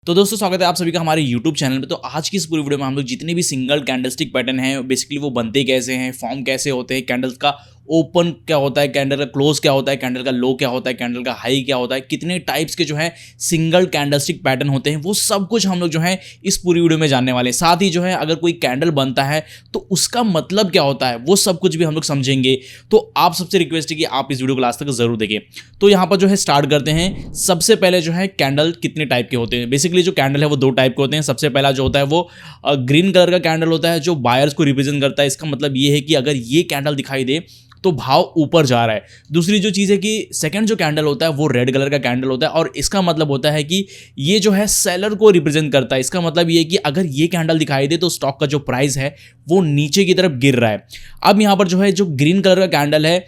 तो दोस्तों स्वागत है आप सभी का हमारे YouTube चैनल पे। तो आज की इस पूरी वीडियो में हम लोग जितने भी सिंगल कैंडलस्टिक पैटर्न हैं बेसिकली वो बनते कैसे हैं, फॉर्म कैसे होते हैं, कैंडल्स का ओपन क्या होता है, कैंडल का क्लोज क्या होता है, कैंडल का लो क्या होता है, कैंडल का हाई क्या होता है, कितने टाइप्स के जो है सिंगल कैंडलस्टिक पैटर्न होते हैं, वो सब कुछ हम लोग जो है इस पूरी वीडियो में जानने वाले हैं। साथ ही जो है अगर कोई कैंडल बनता है तो उसका मतलब क्या होता है वो सब कुछ भी हम लोग समझेंगे। तो आप सबसे रिक्वेस्ट है कि आप इस वीडियो को लास्ट तक जरूर देखें। तो यहाँ पर जो है स्टार्ट करते हैं। सबसे पहले जो है कैंडल कितने टाइप के होते हैं। बेसिकली जो कैंडल है वो दो टाइप के होते हैं। सबसे पहला जो होता है वो ग्रीन कलर का कैंडल होता है जो बायर्स को रिप्रेजेंट करता है। इसका मतलब ये है कि अगर ये कैंडल दिखाई दे तो भाव ऊपर जा रहा है। दूसरी जो चीज़ है कि सेकंड जो कैंडल होता है वो रेड कलर का कैंडल होता है और इसका मतलब होता है कि ये जो है सेलर को रिप्रेजेंट करता है। इसका मतलब ये है कि अगर ये कैंडल दिखाई दे तो स्टॉक का जो प्राइस है वो नीचे की तरफ गिर रहा है। अब यहाँ पर जो है जो ग्रीन कलर का कैंडल है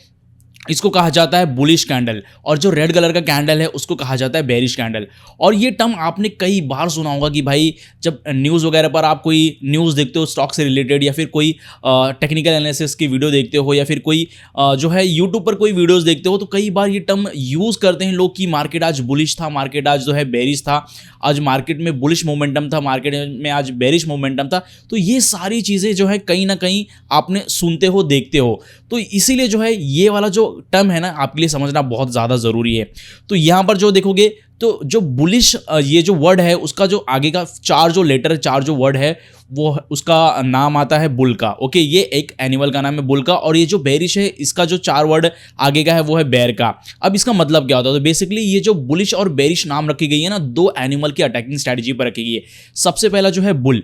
इसको कहा जाता है बुलिश कैंडल और जो रेड कलर का कैंडल है उसको कहा जाता है बेरिश कैंडल। और ये टर्म आपने कई बार सुना होगा कि भाई जब न्यूज़ वगैरह पर आप कोई न्यूज़ देखते हो स्टॉक से रिलेटेड या फिर कोई टेक्निकल एनालिसिस की वीडियो देखते हो या फिर कोई जो है यूट्यूब पर कोई वीडियोज़ देखते हो तो कई बार ये टर्म यूज़ करते हैं लोग कि मार्केट आज बुलिश था, मार्केट आज जो है बेरिश था, आज मार्केट में बुलिश मोमेंटम था, मार्केट में आज बेरिश मोमेंटम था। तो ये सारी चीज़ें जो है कहीं ना कहीं आपने सुनते हो, देखते हो। तो इसीलिए जो है ये वाला जो टर्म है ना आपके लिए समझना बहुत ज़्यादा ज़रूरी है। तो यहाँ पर जो देखोगे तो जो बुलिश ये जो वर्ड है उसका जो आगे का चार जो लेटर है, चार जो वर्ड है वो उसका नाम आता है बुल का। ओके, ये एक एनिमल का नाम है बुल का। और ये जो बेरिश है इसका जो चार वर्ड आगे का है वो है बेर का। अब इसका मतलब क्या होता है? तो बेसिकली ये जो बुलिश और बेरिश नाम रखी गई है ना दो एनिमल की अटैकिंग स्ट्रैटेजी पर रखी गई है। सबसे पहला जो है बुल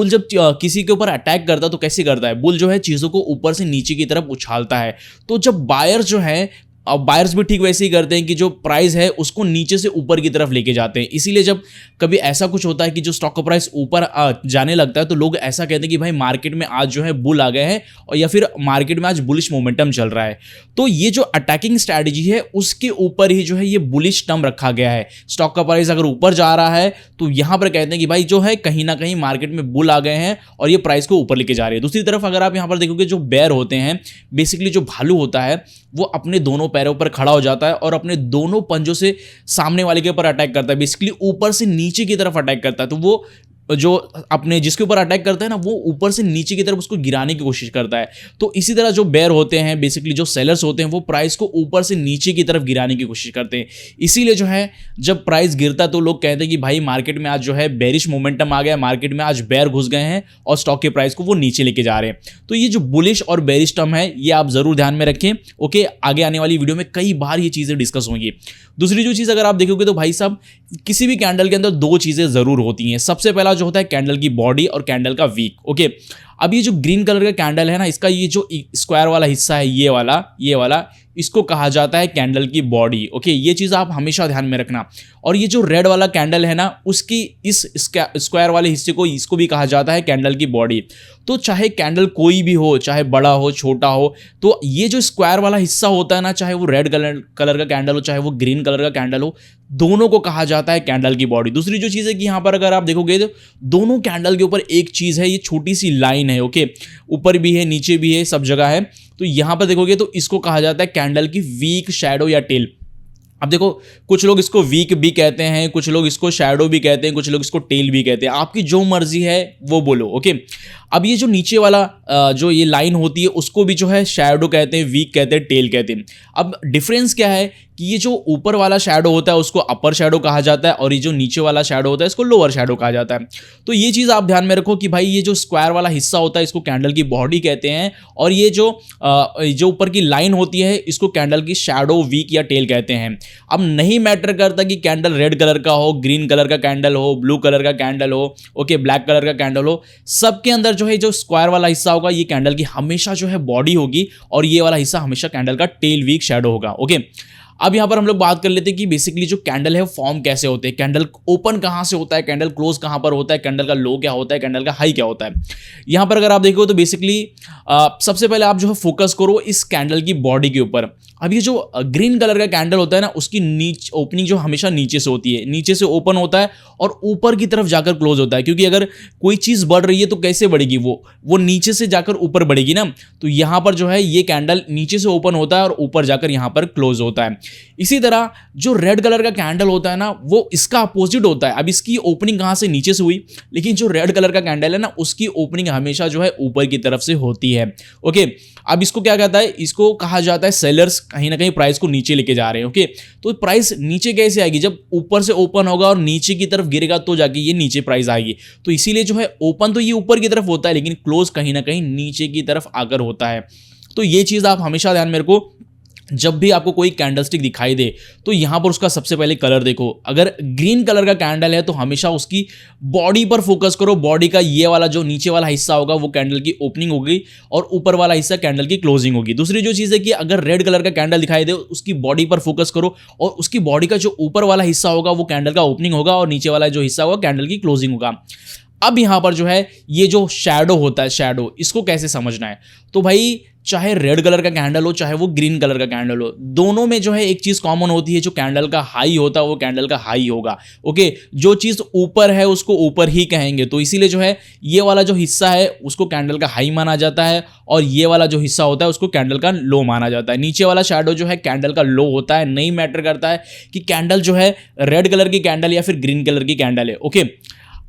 जब किसी के ऊपर अटैक करता है तो कैसे करता है? बुल जो है चीज़ों को ऊपर से नीचे की तरफ उछालता है। तो जब बायर जो है अब बायर्स भी ठीक वैसे ही करते हैं कि जो प्राइस है उसको नीचे से ऊपर की तरफ लेके जाते हैं। इसीलिए जब कभी ऐसा कुछ होता है कि जो स्टॉक का प्राइस ऊपर जाने लगता है तो लोग ऐसा कहते हैं कि भाई मार्केट में आज जो है बुल आ गए हैं और या फिर मार्केट में आज बुलिश मोमेंटम चल रहा है। तो ये जो अटैकिंग स्ट्रैटेजी है उसके ऊपर ही जो है ये बुलिश टर्म रखा गया है। स्टॉक का प्राइस अगर ऊपर जा रहा है तो यहाँ पर कहते हैं कि भाई जो है कहीं ना कहीं मार्केट में बुल आ गए हैं और ये प्राइस को ऊपर लेके जा रहे हैं। दूसरी तरफ अगर आप यहाँ पर देखोगे जो बेयर होते हैं, बेसिकली जो भालू होता है वो अपने दोनों पैरों पर खड़ा हो जाता है और अपने दोनों पंजों से सामने वाले के ऊपर अटैक करता है। बेसिकली ऊपर से नीचे की तरफ अटैक करता है। तो वो जो अपने जिसके ऊपर अटैक करता है ना वो ऊपर से नीचे की तरफ उसको गिराने की कोशिश करता है। तो इसी तरह जो बेयर होते हैं, बेसिकली जो सेलर्स होते हैं, वो प्राइस को ऊपर से नीचे की तरफ गिराने की कोशिश करते हैं। इसीलिए जो है जब प्राइस गिरता है तो लोग कहते हैं कि भाई मार्केट में आज जो है बेरिश मोमेंटम आ गया, मार्केट में आज बेयर घुस गए हैं और स्टॉक के प्राइस को वो नीचे लेके जा रहे हैं। तो ये जो बुलिश और बेरिश टर्म है ये आप जरूर ध्यान में रखें। ओके, आगे आने वाली वीडियो में कई बार ये चीज़ें डिस्कस होंगी। दूसरी जो चीज़ अगर आप देखोगे तो भाई साहब किसी भी कैंडल के अंदर दो चीज़ें ज़रूर होती हैं। सबसे पहला जो होता है कैंडल की बॉडी और कैंडल का वीक। ओके, अब ये जो ग्रीन कलर का कैंडल है ना इसका ये जो स्क्वायर वाला हिस्सा है ये वाला इसको कहा जाता है कैंडल की बॉडी। ओके, ये चीज़ आप हमेशा ध्यान में रखना। और ये जो रेड वाला कैंडल है ना उसकी इस स्क्वायर वाले हिस्से को इसको भी कहा जाता है कैंडल की बॉडी। तो चाहे कैंडल कोई भी हो, चाहे बड़ा हो छोटा हो, तो ये जो स्क्वायर वाला हिस्सा होता है ना, चाहे वो रेड कलर का कैंडल हो चाहे वो ग्रीन कलर का कैंडल हो, दोनों को कहा जाता है कैंडल की बॉडी। दूसरी जो चीज़ है कि यहाँ पर अगर आप देखोगे तो दोनों कैंडल के ऊपर एक चीज़ है, ये छोटी सी लाइन है। ओके, ऊपर भी है नीचे भी है, सब जगह है। तो यहाँ पर देखोगे तो इसको कहा जाता है कैंडल की वीक शैडो या टेल। अब देखो कुछ लोग इसको वीक भी कहते हैं, कुछ लोग इसको शैडो भी कहते हैं, कुछ लोग इसको टेल भी कहते हैं। आपकी जो मर्जी है वो बोलो। ओके, अब ये जो नीचे वाला जो ये लाइन होती है उसको भी जो है शैडो कहते हैं, वीक कहते हैं, टेल कहते हैं। अब डिफरेंस क्या है कि ये जो ऊपर वाला शैडो होता है उसको अपर शैडो कहा जाता है और ये जो नीचे वाला शैडो होता है इसको लोअर शैडो कहा जाता है। तो ये चीज़ आप ध्यान में रखो कि भाई ये जो स्क्वायर वाला हिस्सा होता है इसको कैंडल की बॉडी कहते हैं और ये जो ऊपर की लाइन होती है इसको कैंडल की शैडो, वीक या टेल कहते हैं। अब नहीं मैटर करता कि कैंडल रेड कलर का हो, ग्रीन कलर का कैंडल हो, ब्लू कलर का कैंडल हो, ओके, ब्लैक कलर का कैंडल हो, सबके अंदर जो है जो स्क्वायर वाला हिस्सा होगा ये कैंडल की हमेशा जो है बॉडी होगी और ये वाला हिस्सा हमेशा कैंडल का टेल, वीक, शैडो होगा। ओके, अब यहां पर हम लोग बात कर लेते हैं कि बेसिकली जो कैंडल है फॉर्म कैसे होते हैं, कैंडल ओपन कहां से होता है, कैंडल क्लोज कहां पर होता है, कैंडल का लो क्या होता है, कैंडल का हाई क्या होता है। यहां पर अगर आप देखो तो बेसिकली सबसे पहले आप जो है फोकस करो इस कैंडल की बॉडी के ऊपर। अब ये जो ग्रीन कलर का कैंडल होता है ना, उसकी ओपनिंग जो हमेशा नीचे से होती है, नीचे से ओपन होता है और ऊपर की तरफ जाकर क्लोज होता है, क्योंकि अगर कोई चीज़ बढ़ रही है तो कैसे बढ़ेगी, वो नीचे से जाकर ऊपर बढ़ेगी ना। तो यहाँ पर जो है ये कैंडल नीचे से ओपन होता है और ऊपर जाकर यहाँ पर क्लोज होता है। इसी तरह जो रेड कलर का कैंडल होता है ना, वो इसका अपोजिट होता है। अब इसकी ओपनिंग कहाँ से, नीचे से हुई, लेकिन जो रेड कलर का कैंडल है ना, उसकी ओपनिंग हमेशा जो है ऊपर की तरफ से होती है। ओके, अब इसको क्या कहता है, इसको कहा जाता है सेलर्स कहीं ना कहीं प्राइस को नीचे लेके जा रहे हैं। ओके, तो प्राइस नीचे कैसे आएगी, जब ऊपर से ओपन होगा और नीचे की तरफ गिरेगा तो जाके ये नीचे प्राइस आएगी। तो इसीलिए जो है ओपन तो ये ऊपर की तरफ होता है, लेकिन क्लोज कहीं ना कहीं नीचे की तरफ आकर होता है। तो ये चीज आप हमेशा ध्यान में रखो, जब भी आपको कोई कैंडलस्टिक दिखाई दे तो यहां पर उसका सबसे पहले कलर देखो। अगर ग्रीन कलर का कैंडल है तो हमेशा उसकी बॉडी पर फोकस करो। बॉडी का ये वाला जो नीचे वाला हिस्सा होगा वो कैंडल की ओपनिंग होगी और ऊपर वाला हिस्सा कैंडल की क्लोजिंग होगी। दूसरी जो चीज़ है कि अगर रेड कलर का कैंडल दिखाई दे उसकी बॉडी पर फोकस करो और उसकी बॉडी का जो ऊपर वाला हिस्सा होगा वो कैंडल का ओपनिंग होगा और नीचे वाला जो हिस्सा होगा कैंडल की क्लोजिंग होगा। अब यहां पर जो है ये जो शैडो होता है, शैडो, इसको कैसे समझना है, तो भाई चाहे रेड कलर का कैंडल हो चाहे वो ग्रीन कलर का कैंडल हो, दोनों में जो है एक चीज कॉमन होती है, जो कैंडल का हाई होता है वो कैंडल का हाई होगा। ओके, जो चीज ऊपर है उसको ऊपर ही कहेंगे, तो इसीलिए जो है ये वाला जो हिस्सा है उसको कैंडल का हाई माना जाता है और ये वाला जो हिस्सा होता है उसको कैंडल का लो माना जाता है। नीचे वाला शैडो जो है कैंडल का लो होता है। नहीं मैटर करता है कि कैंडल जो है रेड कलर की कैंडल या फिर ग्रीन कलर की कैंडल है। ओके,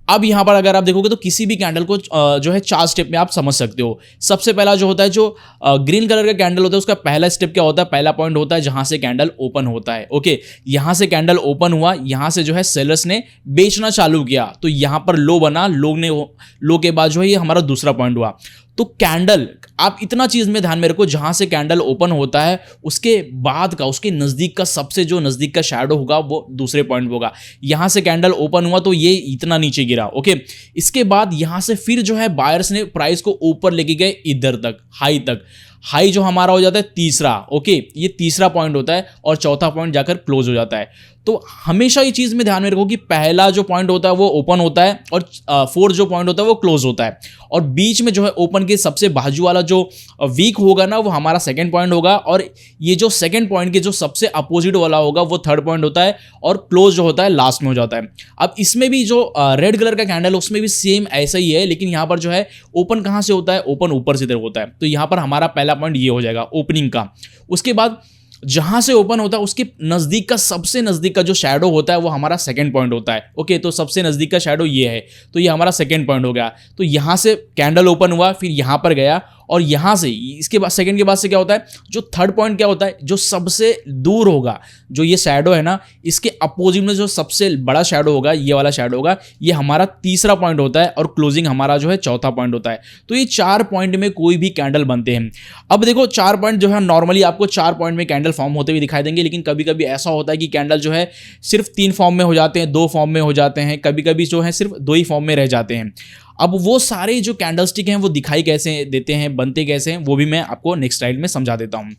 अब यहां पर अगर आप देखोगे तो किसी भी कैंडल को जो है 4 स्टेप में आप समझ सकते हो। सबसे पहला जो होता है, जो ग्रीन कलर का कैंडल होता है उसका पहला स्टेप क्या होता है, पहला पॉइंट होता है जहां से कैंडल ओपन होता है। ओके, यहां से कैंडल ओपन हुआ, यहां से जो है सेलर्स ने बेचना चालू किया तो यहां पर लो बना, लो के बाद जो है ये हमारा दूसरा पॉइंट हुआ। तो कैंडल, आप इतना चीज में ध्यान में रखो, जहां से कैंडल ओपन होता है उसके बाद का, उसके नजदीक का, सबसे जो नजदीक का शैडो होगा वो दूसरे पॉइंट होगा। यहां से कैंडल ओपन हुआ तो ये इतना नीचे गिरा। ओके, इसके बाद यहां से फिर जो है बायर्स ने प्राइस को ऊपर लेके गए इधर तक, हाई तक। हाई जो हमारा हो जाता है तीसरा। ओके, ये तीसरा पॉइंट होता है और चौथा पॉइंट जाकर क्लोज हो जाता है। तो हमेशा ये चीज में ध्यान में रखो कि पहला जो पॉइंट होता है वो ओपन होता है और फोर्थ जो पॉइंट होता है वो क्लोज होता है, और बीच में जो है ओपन के सबसे बाजू वाला जो वीक होगा ना वो हमारा सेकंड पॉइंट होगा, और ये जो सेकंड पॉइंट के जो सबसे अपोजिट वाला होगा वो थर्ड पॉइंट होता है, और क्लोज जो होता है लास्ट में हो जाता है। अब इसमें भी जो रेड कलर का कैंडल उसमें भी सेम ऐसा ही है, लेकिन यहां पर जो है ओपन कहां से होता है, ओपन ऊपर से इधर होता है। तो यहां पर हमारा पहला पॉइंट ये हो जाएगा ओपनिंग का। उसके बाद जहां से ओपन होता है उसके नजदीक का, सबसे नजदीक का जो शैडो होता है वो हमारा सेकंड पॉइंट होता है। ओके, तो सबसे नजदीक का शैडो ये है, तो ये हमारा सेकंड पॉइंट हो गया। तो यहां से कैंडल ओपन हुआ, फिर यहां पर गया, और यहां से इसके बाद सेकंड के बाद से क्या होता है, जो थर्ड पॉइंट क्या होता है, जो सबसे दूर होगा, जो ये शैडो है ना, इसके अपोजिट में जो सबसे बड़ा शैडो होगा, ये वाला शैडो होगा, ये हमारा तीसरा पॉइंट होता है, और क्लोजिंग हमारा जो है चौथा पॉइंट होता है। तो ये 4 पॉइंट में कोई भी कैंडल बनते हैं। अब देखो 4 पॉइंट जो है नॉर्मली आपको 4 पॉइंट में कैंडल फॉर्म होते हुए दिखाई देंगे, लेकिन कभी कभी ऐसा होता है कि कैंडल जो है सिर्फ 3 फॉर्म में हो जाते हैं, 2 फॉर्म में हो जाते हैं, कभी कभी जो है सिर्फ 2 ही फॉर्म में रह जाते हैं। अब वो सारे जो कैंडलस्टिक हैं वो दिखाई कैसे देते हैं, बनते कैसे हैं, वो भी मैं आपको नेक्स्ट स्लाइड में समझा देता हूं।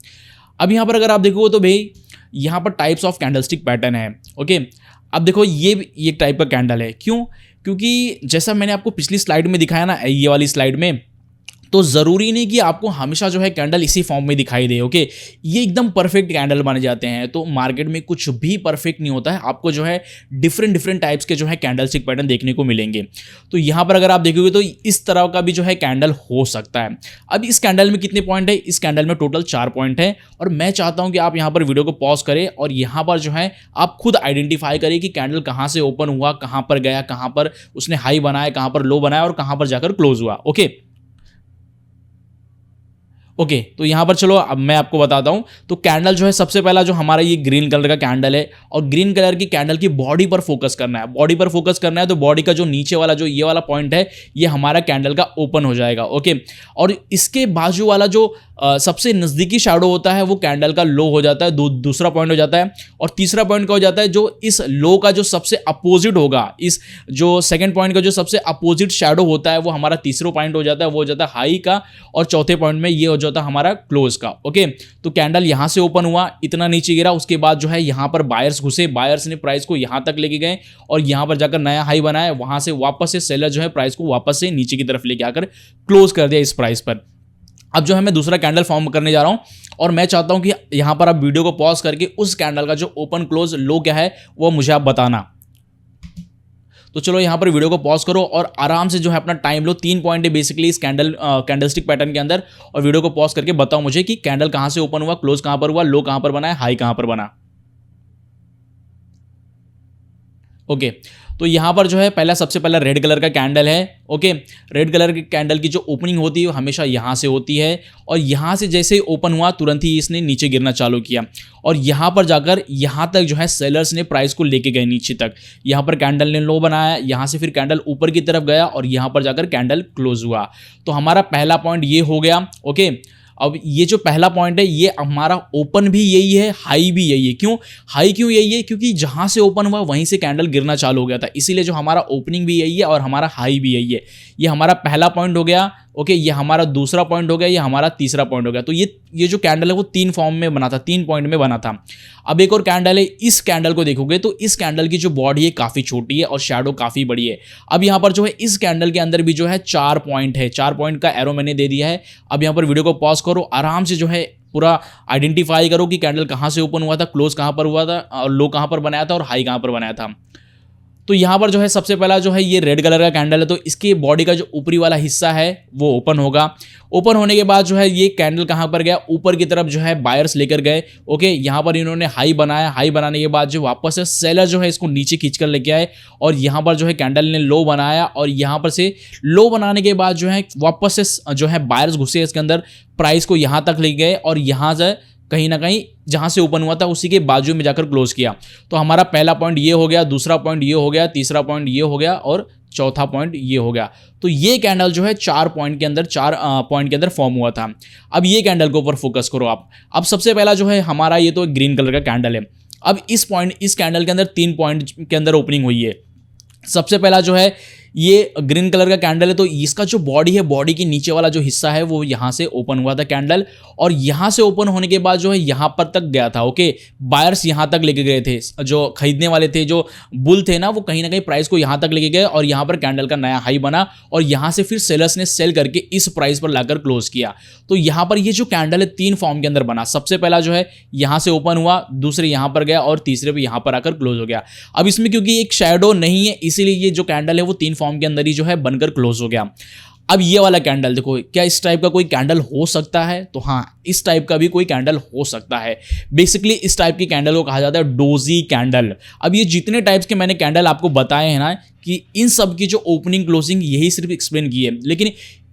अब यहां पर अगर आप देखोगे तो भाई यहां पर टाइप्स ऑफ कैंडलस्टिक पैटर्न है। ओके, अब देखो ये टाइप का कैंडल है, क्यों, क्योंकि जैसा मैंने आपको पिछली स्लाइड में दिखाया ना, ये वाली स्लाइड में, तो ज़रूरी नहीं कि आपको हमेशा जो है कैंडल इसी फॉर्म में दिखाई दे। ओके, ये एकदम परफेक्ट कैंडल बन जाते हैं। तो मार्केट में कुछ भी परफेक्ट नहीं होता है, आपको जो है डिफरेंट टाइप्स के जो है कैंडलस्टिक पैटर्न देखने को मिलेंगे। तो यहाँ पर अगर आप देखोगे तो इस तरह का भी जो है कैंडल हो सकता है। अब इस कैंडल में कितने पॉइंट है, इस कैंडल में टोटल 4 पॉइंट है, और मैं चाहता हूँ कि आप यहाँ पर वीडियो को पॉज करें और यहाँ पर जो है आप खुद आइडेंटिफाई करें कि कैंडल कहाँ से ओपन हुआ, कहाँ पर गया, कहाँ पर उसने हाई बनाया, कहाँ पर लो बनाया और कहाँ पर जाकर क्लोज हुआ। ओके, तो यहां पर चलो अब मैं आपको बताता हूं। तो कैंडल जो है सबसे पहला जो हमारा ये ग्रीन कलर का कैंडल है, और ग्रीन कलर की कैंडल की बॉडी पर फोकस करना है। बॉडी पर फोकस करना है तो बॉडी का जो नीचे वाला जो ये वाला पॉइंट है ये हमारा कैंडल का ओपन हो जाएगा। ओके, और इसके बाजू वाला जो सबसे नजदीकी शैडो होता है वो कैंडल का लो हो जाता है, दूसरा पॉइंट हो जाता है। और तीसरा पॉइंट क्या हो जाता है, जो इस लो का जो सबसे अपोजिट होगा, इस जो सेकंड पॉइंट का जो सबसे अपोजिट शैडो होता है वो हमारा तीसरा पॉइंट हो जाता है, वो हो जाता है हाई का, और चौथे पॉइंट में ये हो जाता है हमारा क्लोज का। ओके, तो कैंडल यहां से ओपन हुआ, इतना नीचे गिरा, उसके बाद जो है यहां पर बायर्स घुसे, बायर्स ने प्राइस को यहां तक लेके गए और यहां पर जाकर नया हाई बनाया, वहां से वापस से सेलर जो है प्राइस को वापस से नीचे की तरफ लेके आकर क्लोज कर दिया इस प्राइस पर। अब जो है मैं दूसरा कैंडल फॉर्म करने जा रहा हूँ और मैं चाहता हूँ कि यहाँ पर आप वीडियो को पॉज करके उस कैंडल का जो ओपन क्लोज लो क्या है वो मुझे आप बताना। तो चलो यहाँ पर वीडियो को पॉज करो और आराम से जो है अपना टाइम लो। 3 पॉइंट है बेसिकली इस कैंडलस्टिक पैटर्न के अंदर, और वीडियो को पॉज करके बताओ मुझे कि कैंडल कहाँ से ओपन हुआ, क्लोज कहाँ पर हुआ, लो कहाँ पर बना है, हाई कहाँ पर बना। ओके तो यहाँ पर जो है सबसे पहला रेड कलर का कैंडल है। ओके रेड कलर के कैंडल की जो ओपनिंग होती है वो हमेशा यहाँ से होती है, और यहाँ से जैसे ही ओपन हुआ तुरंत ही इसने नीचे गिरना चालू किया, और यहाँ पर जाकर यहाँ तक जो है सेलर्स ने प्राइस को लेके गए नीचे तक। यहाँ पर कैंडल ने लो बनाया, यहाँ से फिर कैंडल ऊपर की तरफ गया और यहाँ पर जाकर कैंडल क्लोज हुआ। तो हमारा पहला पॉइंट ये हो गया। ओके अब ये जो पहला पॉइंट है ये हमारा ओपन भी यही है, हाई भी यही है। क्यों हाई क्यों यही है? क्योंकि जहां से ओपन हुआ वहीं से कैंडल गिरना चालू हो गया था, इसीलिए जो हमारा ओपनिंग भी यही है और हमारा हाई भी यही है। ये हमारा पहला पॉइंट हो गया। ओके ये हमारा दूसरा पॉइंट हो गया, ये हमारा तीसरा पॉइंट हो गया। तो ये जो कैंडल है वो 3 फॉर्म में बना था, 3 पॉइंट में बना था। अब एक और कैंडल है, इस कैंडल को देखोगे तो इस कैंडल की जो बॉडी है काफ़ी छोटी है और शैडो काफ़ी बड़ी है। अब यहाँ पर जो है इस कैंडल के अंदर भी जो है 4 पॉइंट है, 4 पॉइंट का एरो मैंने दे दिया है। अब यहाँ पर वीडियो को पॉज करो, आराम से जो है पूरा आइडेंटिफाई करो कि कैंडल कहाँ से ओपन हुआ था, क्लोज कहाँ पर हुआ था, और लो कहाँ पर बनाया था और हाई कहाँ पर बनाया था। तो यहाँ पर जो है सबसे पहला जो है ये रेड कलर का कैंडल है, तो इसकी बॉडी का जो ऊपरी वाला हिस्सा है वो ओपन होगा। ओपन होने के बाद जो है ये कैंडल कहाँ पर गया, ऊपर की तरफ जो है बायर्स लेकर गए। ओके यहाँ पर इन्होंने हाई बनाया, हाई बनाने के बाद जो वापस से सेलर जो है इसको नीचे खींच कर लेके आए, और यहाँ पर जो है कैंडल ने लो बनाया, और यहाँ पर से लो बनाने के बाद जो है वापस से जो है बायर्स घुसे इसके अंदर, प्राइस को यहाँ तक ले गए और यहाँ से कहीं ना कहीं जहां से ओपन हुआ था उसी के बाजू में जाकर क्लोज किया। तो हमारा पहला पॉइंट ये हो गया, दूसरा पॉइंट ये हो गया, तीसरा पॉइंट ये हो गया और चौथा पॉइंट ये हो गया। तो ये कैंडल जो है 4 पॉइंट के अंदर फॉर्म हुआ था। अब ये कैंडल के ऊपर फोकस करो आप। अब सबसे पहला जो है हमारा ये तो ग्रीन कलर का कैंडल है। अब इस कैंडल के अंदर 3 पॉइंट के अंदर ओपनिंग हुई है। सबसे पहला जो है ये ग्रीन कलर का कैंडल है, तो इसका जो बॉडी है, बॉडी के नीचे वाला जो हिस्सा है वो यहाँ से ओपन हुआ था कैंडल, और यहाँ से ओपन होने के बाद जो है यहाँ पर तक गया था। ओके बायर्स यहाँ तक लेके गए थे, जो खरीदने वाले थे, जो बुल थे ना, वो कहीं ना कहीं प्राइस को यहाँ तक लेके गए, और यहाँ पर कैंडल का नया हाई बना, और यहाँ से फिर सेलर्स ने सेल करके इस प्राइस पर लाकर क्लोज किया। तो यहाँ पर ये जो कैंडल है 3 फॉर्म के अंदर बना। सबसे पहला जो है यहाँ से ओपन हुआ, दूसरे यहाँ पर गया और तीसरे पे यहाँ पर आकर क्लोज हो गया। अब इसमें क्योंकि एक शैडो नहीं है इसीलिए ये जो कैंडल है वो 3 फॉर्म के अंदर ही जो है बनकर क्लोज हो गया। अब ये वाला कैंडल देखो, क्या इस टाइप का कोई कैंडल हो सकता है? तो हाँ, इस टाइप का भी कोई कैंडल हो सकता है। बेसिकली इस टाइप की कैंडल को कहा जाता है डोजी कैंडल। अब ये जितने टाइप्स के मैंने कैंडल आपको बताए हैं ना, कि इन सब की जो ओपनिंग क्लोजिंग यही सिर्फ एक्सप्लेन की है, लेकिन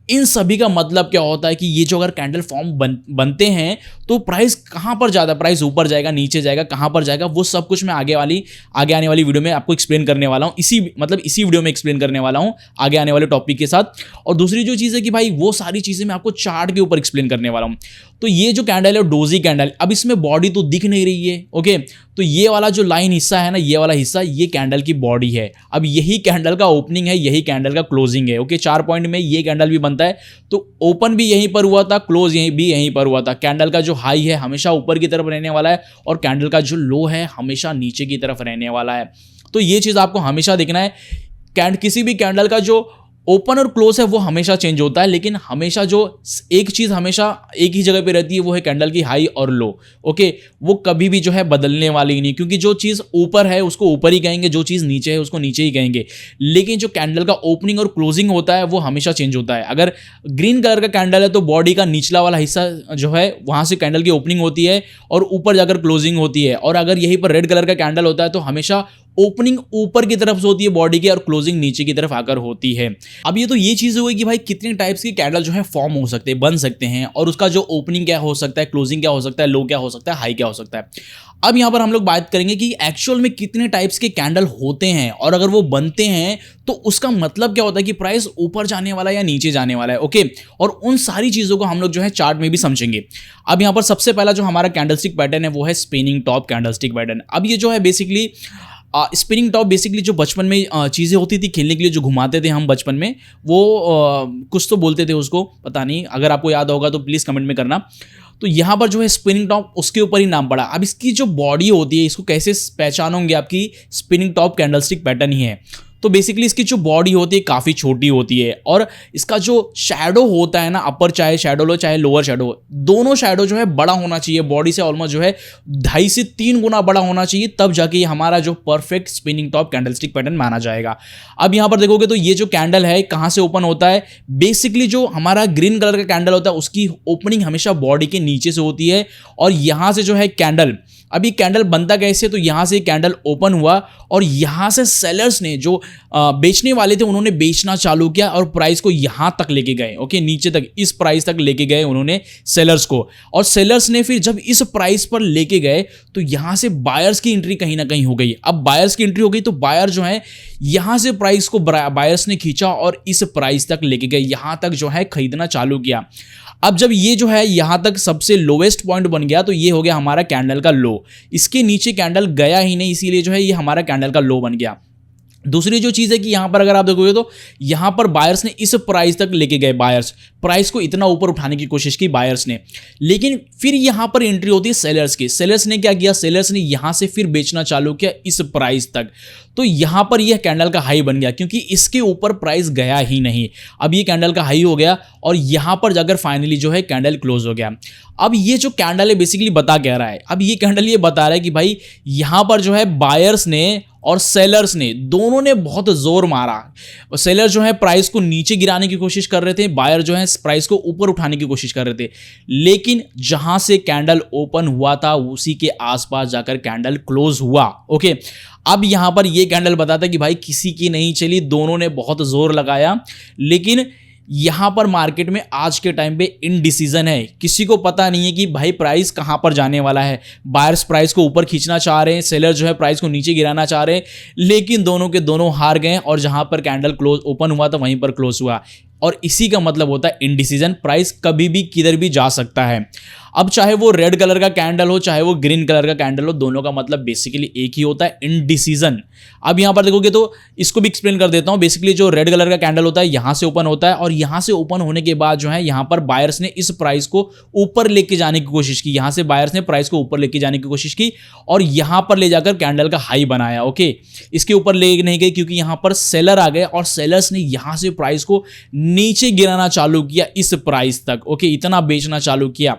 इन सभी का मतलब क्या होता है कि ये जो अगर कैंडल फॉर्म बनते हैं तो प्राइस कहाँ पर जाता है, प्राइस ऊपर जाएगा, नीचे जाएगा, कहाँ पर जाएगा, वो सब कुछ मैं आगे आने वाली वीडियो में आपको एक्सप्लेन करने वाला हूँ। इसी वीडियो में एक्सप्लेन करने वाला हूँ आगे आने वाले टॉपिक के साथ। और दूसरी जो चीज़ है कि भाई वो सारी चीज़ें मैं आपको चार्ट के ऊपर एक्सप्लेन करने वाला हूँ। तो ये जो कैंडल है डोजी कैंडल, अब इसमें बॉडी तो दिख नहीं रही है। ओके तो ये वाला जो लाइन हिस्सा है ना, ये वाला हिस्सा ये कैंडल की बॉडी है। अब यही कैंडल का ओपनिंग है, यही कैंडल का क्लोजिंग है। ओके 4 पॉइंट में ये कैंडल भी बनता है, तो ओपन भी यहीं पर हुआ था, क्लोज यहीं पर हुआ था। कैंडल का जो हाई है हमेशा ऊपर की तरफ रहने वाला है, और कैंडल का जो लो है हमेशा नीचे की तरफ रहने वाला है। तो ये चीज़ आपको हमेशा देखना है। किसी भी कैंडल का जो ओपन और क्लोज है वो हमेशा चेंज होता है, लेकिन हमेशा जो एक चीज़ हमेशा एक ही जगह पे रहती है वो है कैंडल की हाई और लो। ओके वो कभी भी जो है बदलने वाली नहीं, क्योंकि जो चीज़ ऊपर है उसको ऊपर ही कहेंगे, जो चीज़ नीचे है उसको नीचे ही कहेंगे। लेकिन जो कैंडल का ओपनिंग और क्लोजिंग होता है वो हमेशा चेंज होता है। अगर ग्रीन कलर का कैंडल है तो बॉडी का निचला वाला हिस्सा जो है वहाँ से कैंडल की ओपनिंग होती है और ऊपर जाकर क्लोजिंग होती है, और अगर यहीं पर रेड कलर का कैंडल होता है तो हमेशा ओपनिंग ऊपर की तरफ से होती है बॉडी की, और क्लोजिंग नीचे की तरफ आकर होती है। अब ये तो ये चीज़ हुई कि भाई कितने टाइप्स की कैंडल जो है फॉर्म हो सकते हैं, बन सकते हैं, और उसका जो ओपनिंग क्या हो सकता है, क्लोजिंग क्या हो सकता है, लो क्या हो सकता है, हाई क्या हो सकता है। अब यहाँ पर हम लोग बात करेंगे कि एक्चुअल में कितने टाइप्स के कैंडल होते हैं, और अगर वो बनते हैं तो उसका मतलब क्या होता है कि प्राइस ऊपर जाने वाला है या नीचे जाने वाला है। ओके और उन सारी चीज़ों को हम लोग जो है चार्ट में भी समझेंगे। अब यहाँ पर सबसे पहला जो हमारा कैंडलस्टिक पैटर्न है वो है स्पिनिंग टॉप कैंडलस्टिक पैटर्न। अब ये जो है बेसिकली स्पिनिंग टॉप बेसिकली जो बचपन में चीज़ें होती थी खेलने के लिए जो घुमाते थे हम बचपन में, वो कुछ तो बोलते थे उसको, पता नहीं, अगर आपको याद होगा तो प्लीज़ कमेंट में करना। तो यहाँ पर जो है स्पिनिंग टॉप उसके ऊपर ही नाम पड़ा। अब इसकी जो बॉडी होती है इसको कैसे पहचानोगे आपकी स्पिनिंग टॉप कैंडलस्टिक पैटर्न ही है। तो बेसिकली इसकी जो बॉडी होती है काफ़ी छोटी होती है और इसका जो शैडो होता है ना, अपर चाहे शैडो लो चाहे लोअर शैडो, दोनों शैडो जो है बड़ा होना चाहिए, बॉडी से ऑलमोस्ट जो है 2.5 से 3 गुना बड़ा होना चाहिए, तब जाके ये हमारा जो perfect spinning top candlestick pattern माना जाएगा। अब यहां पर देखोगे तो ये जो कैंडल है कहां से ओपन होता है, बेसिकली जो हमारा ग्रीन कलर का कैंडल होता है उसकी ओपनिंग हमेशा बॉडी के नीचे से होती है और यहां से जो है कैंडल, अभी कैंडल बनता कैसे, तो यहां से कैंडल ओपन हुआ और यहां से सेलर्स ने जो बेचने वाले थे उन्होंने बेचना चालू किया और प्राइस को यहां तक लेके गए, ओके, नीचे तक, इस प्राइस तक लेके गए उन्होंने सेलर्स को, और सेलर्स ने फिर जब इस प्राइस पर लेके गए तो यहां से बायर्स की एंट्री कहीं ना कहीं हो गई। अब बायर्स की एंट्री हो गई तो बायर जो है यहां से प्राइस को बायर्स ने खींचा और इस प्राइस तक लेके गए, यहां तक जो है खरीदना चालू किया। अब जब ये जो है यहां तक सबसे लोवेस्ट पॉइंट बन गया तो ये हो गया हमारा कैंडल का लो, इसके नीचे कैंडल गया ही नहीं, इसीलिए जो है ये हमारा कैंडल का लो बन गया। दूसरी जो चीज़ है कि यहाँ पर अगर आप देखोगे तो यहाँ पर बायर्स ने इस प्राइस तक लेके गए, बायर्स प्राइस को इतना ऊपर उठाने की कोशिश की बायर्स ने, लेकिन फिर यहाँ पर एंट्री होती है सेलर्स की। सेलर्स ने क्या किया, सेलर्स ने यहाँ से फिर बेचना चालू किया इस प्राइस तक, तो यहाँ पर यह कैंडल का हाई बन गया क्योंकि इसके ऊपर प्राइस गया ही नहीं। अब ये कैंडल का हाई हो गया और यहाँ पर जाकर फाइनली जो है कैंडल क्लोज हो गया। अब ये जो कैंडल है बेसिकली बता क्या रहा है, अब ये कैंडल ये बता रहा है कि भाई यहाँ पर जो है बायर्स ने और सेलर्स ने दोनों ने बहुत जोर मारा। सेलर जो है प्राइस को नीचे गिराने की कोशिश कर रहे थे, बायर जो है प्राइस को ऊपर उठाने की कोशिश कर रहे थे, लेकिन जहां से कैंडल ओपन हुआ था उसी के आसपास जाकर कैंडल क्लोज हुआ। ओके, अब यहां पर ये कैंडल बताता है कि भाई किसी की नहीं चली, दोनों ने बहुत जोर लगाया, लेकिन यहां पर मार्केट में आज के टाइम पे इनडिसीजन है, किसी को पता नहीं है कि भाई प्राइस कहां पर जाने वाला है। बायर्स प्राइस को ऊपर खींचना चाह रहे हैं, सेलर जो है प्राइस को नीचे गिराना चाह रहे हैं, लेकिन दोनों के दोनों हार गए और जहां पर कैंडल क्लोज ओपन हुआ था वहीं पर क्लोज हुआ, और इसी का मतलब होता है इनडिसीजन, प्राइस कभी भी किधर भी जा सकता है। अब चाहे वो रेड कलर का कैंडल हो चाहे वो ग्रीन कलर का कैंडल हो, दोनों का मतलब बेसिकली एक ही होता है, इनडिसीजन। अब यहां पर देखोगे तो इसको भी एक्सप्लेन कर देता हूं। बेसिकली जो रेड कलर का कैंडल होता है यहां से ओपन होता है और यहां से ओपन होने के बाद जो है यहां पर बायर्स ने इस प्राइस को ऊपर लेके जाने की कोशिश की, यहां से बायर्स ने प्राइस को ऊपर लेके जाने की कोशिश की और यहां पर ले जाकर कैंडल का हाई बनाया। ओके, इसके ऊपर ले नहीं गई क्योंकि यहां पर सेलर आ गए और सेलर्स ने यहां से प्राइस को नीचे गिराना चालू किया इस प्राइस तक। ओके, इतना बेचना चालू किया।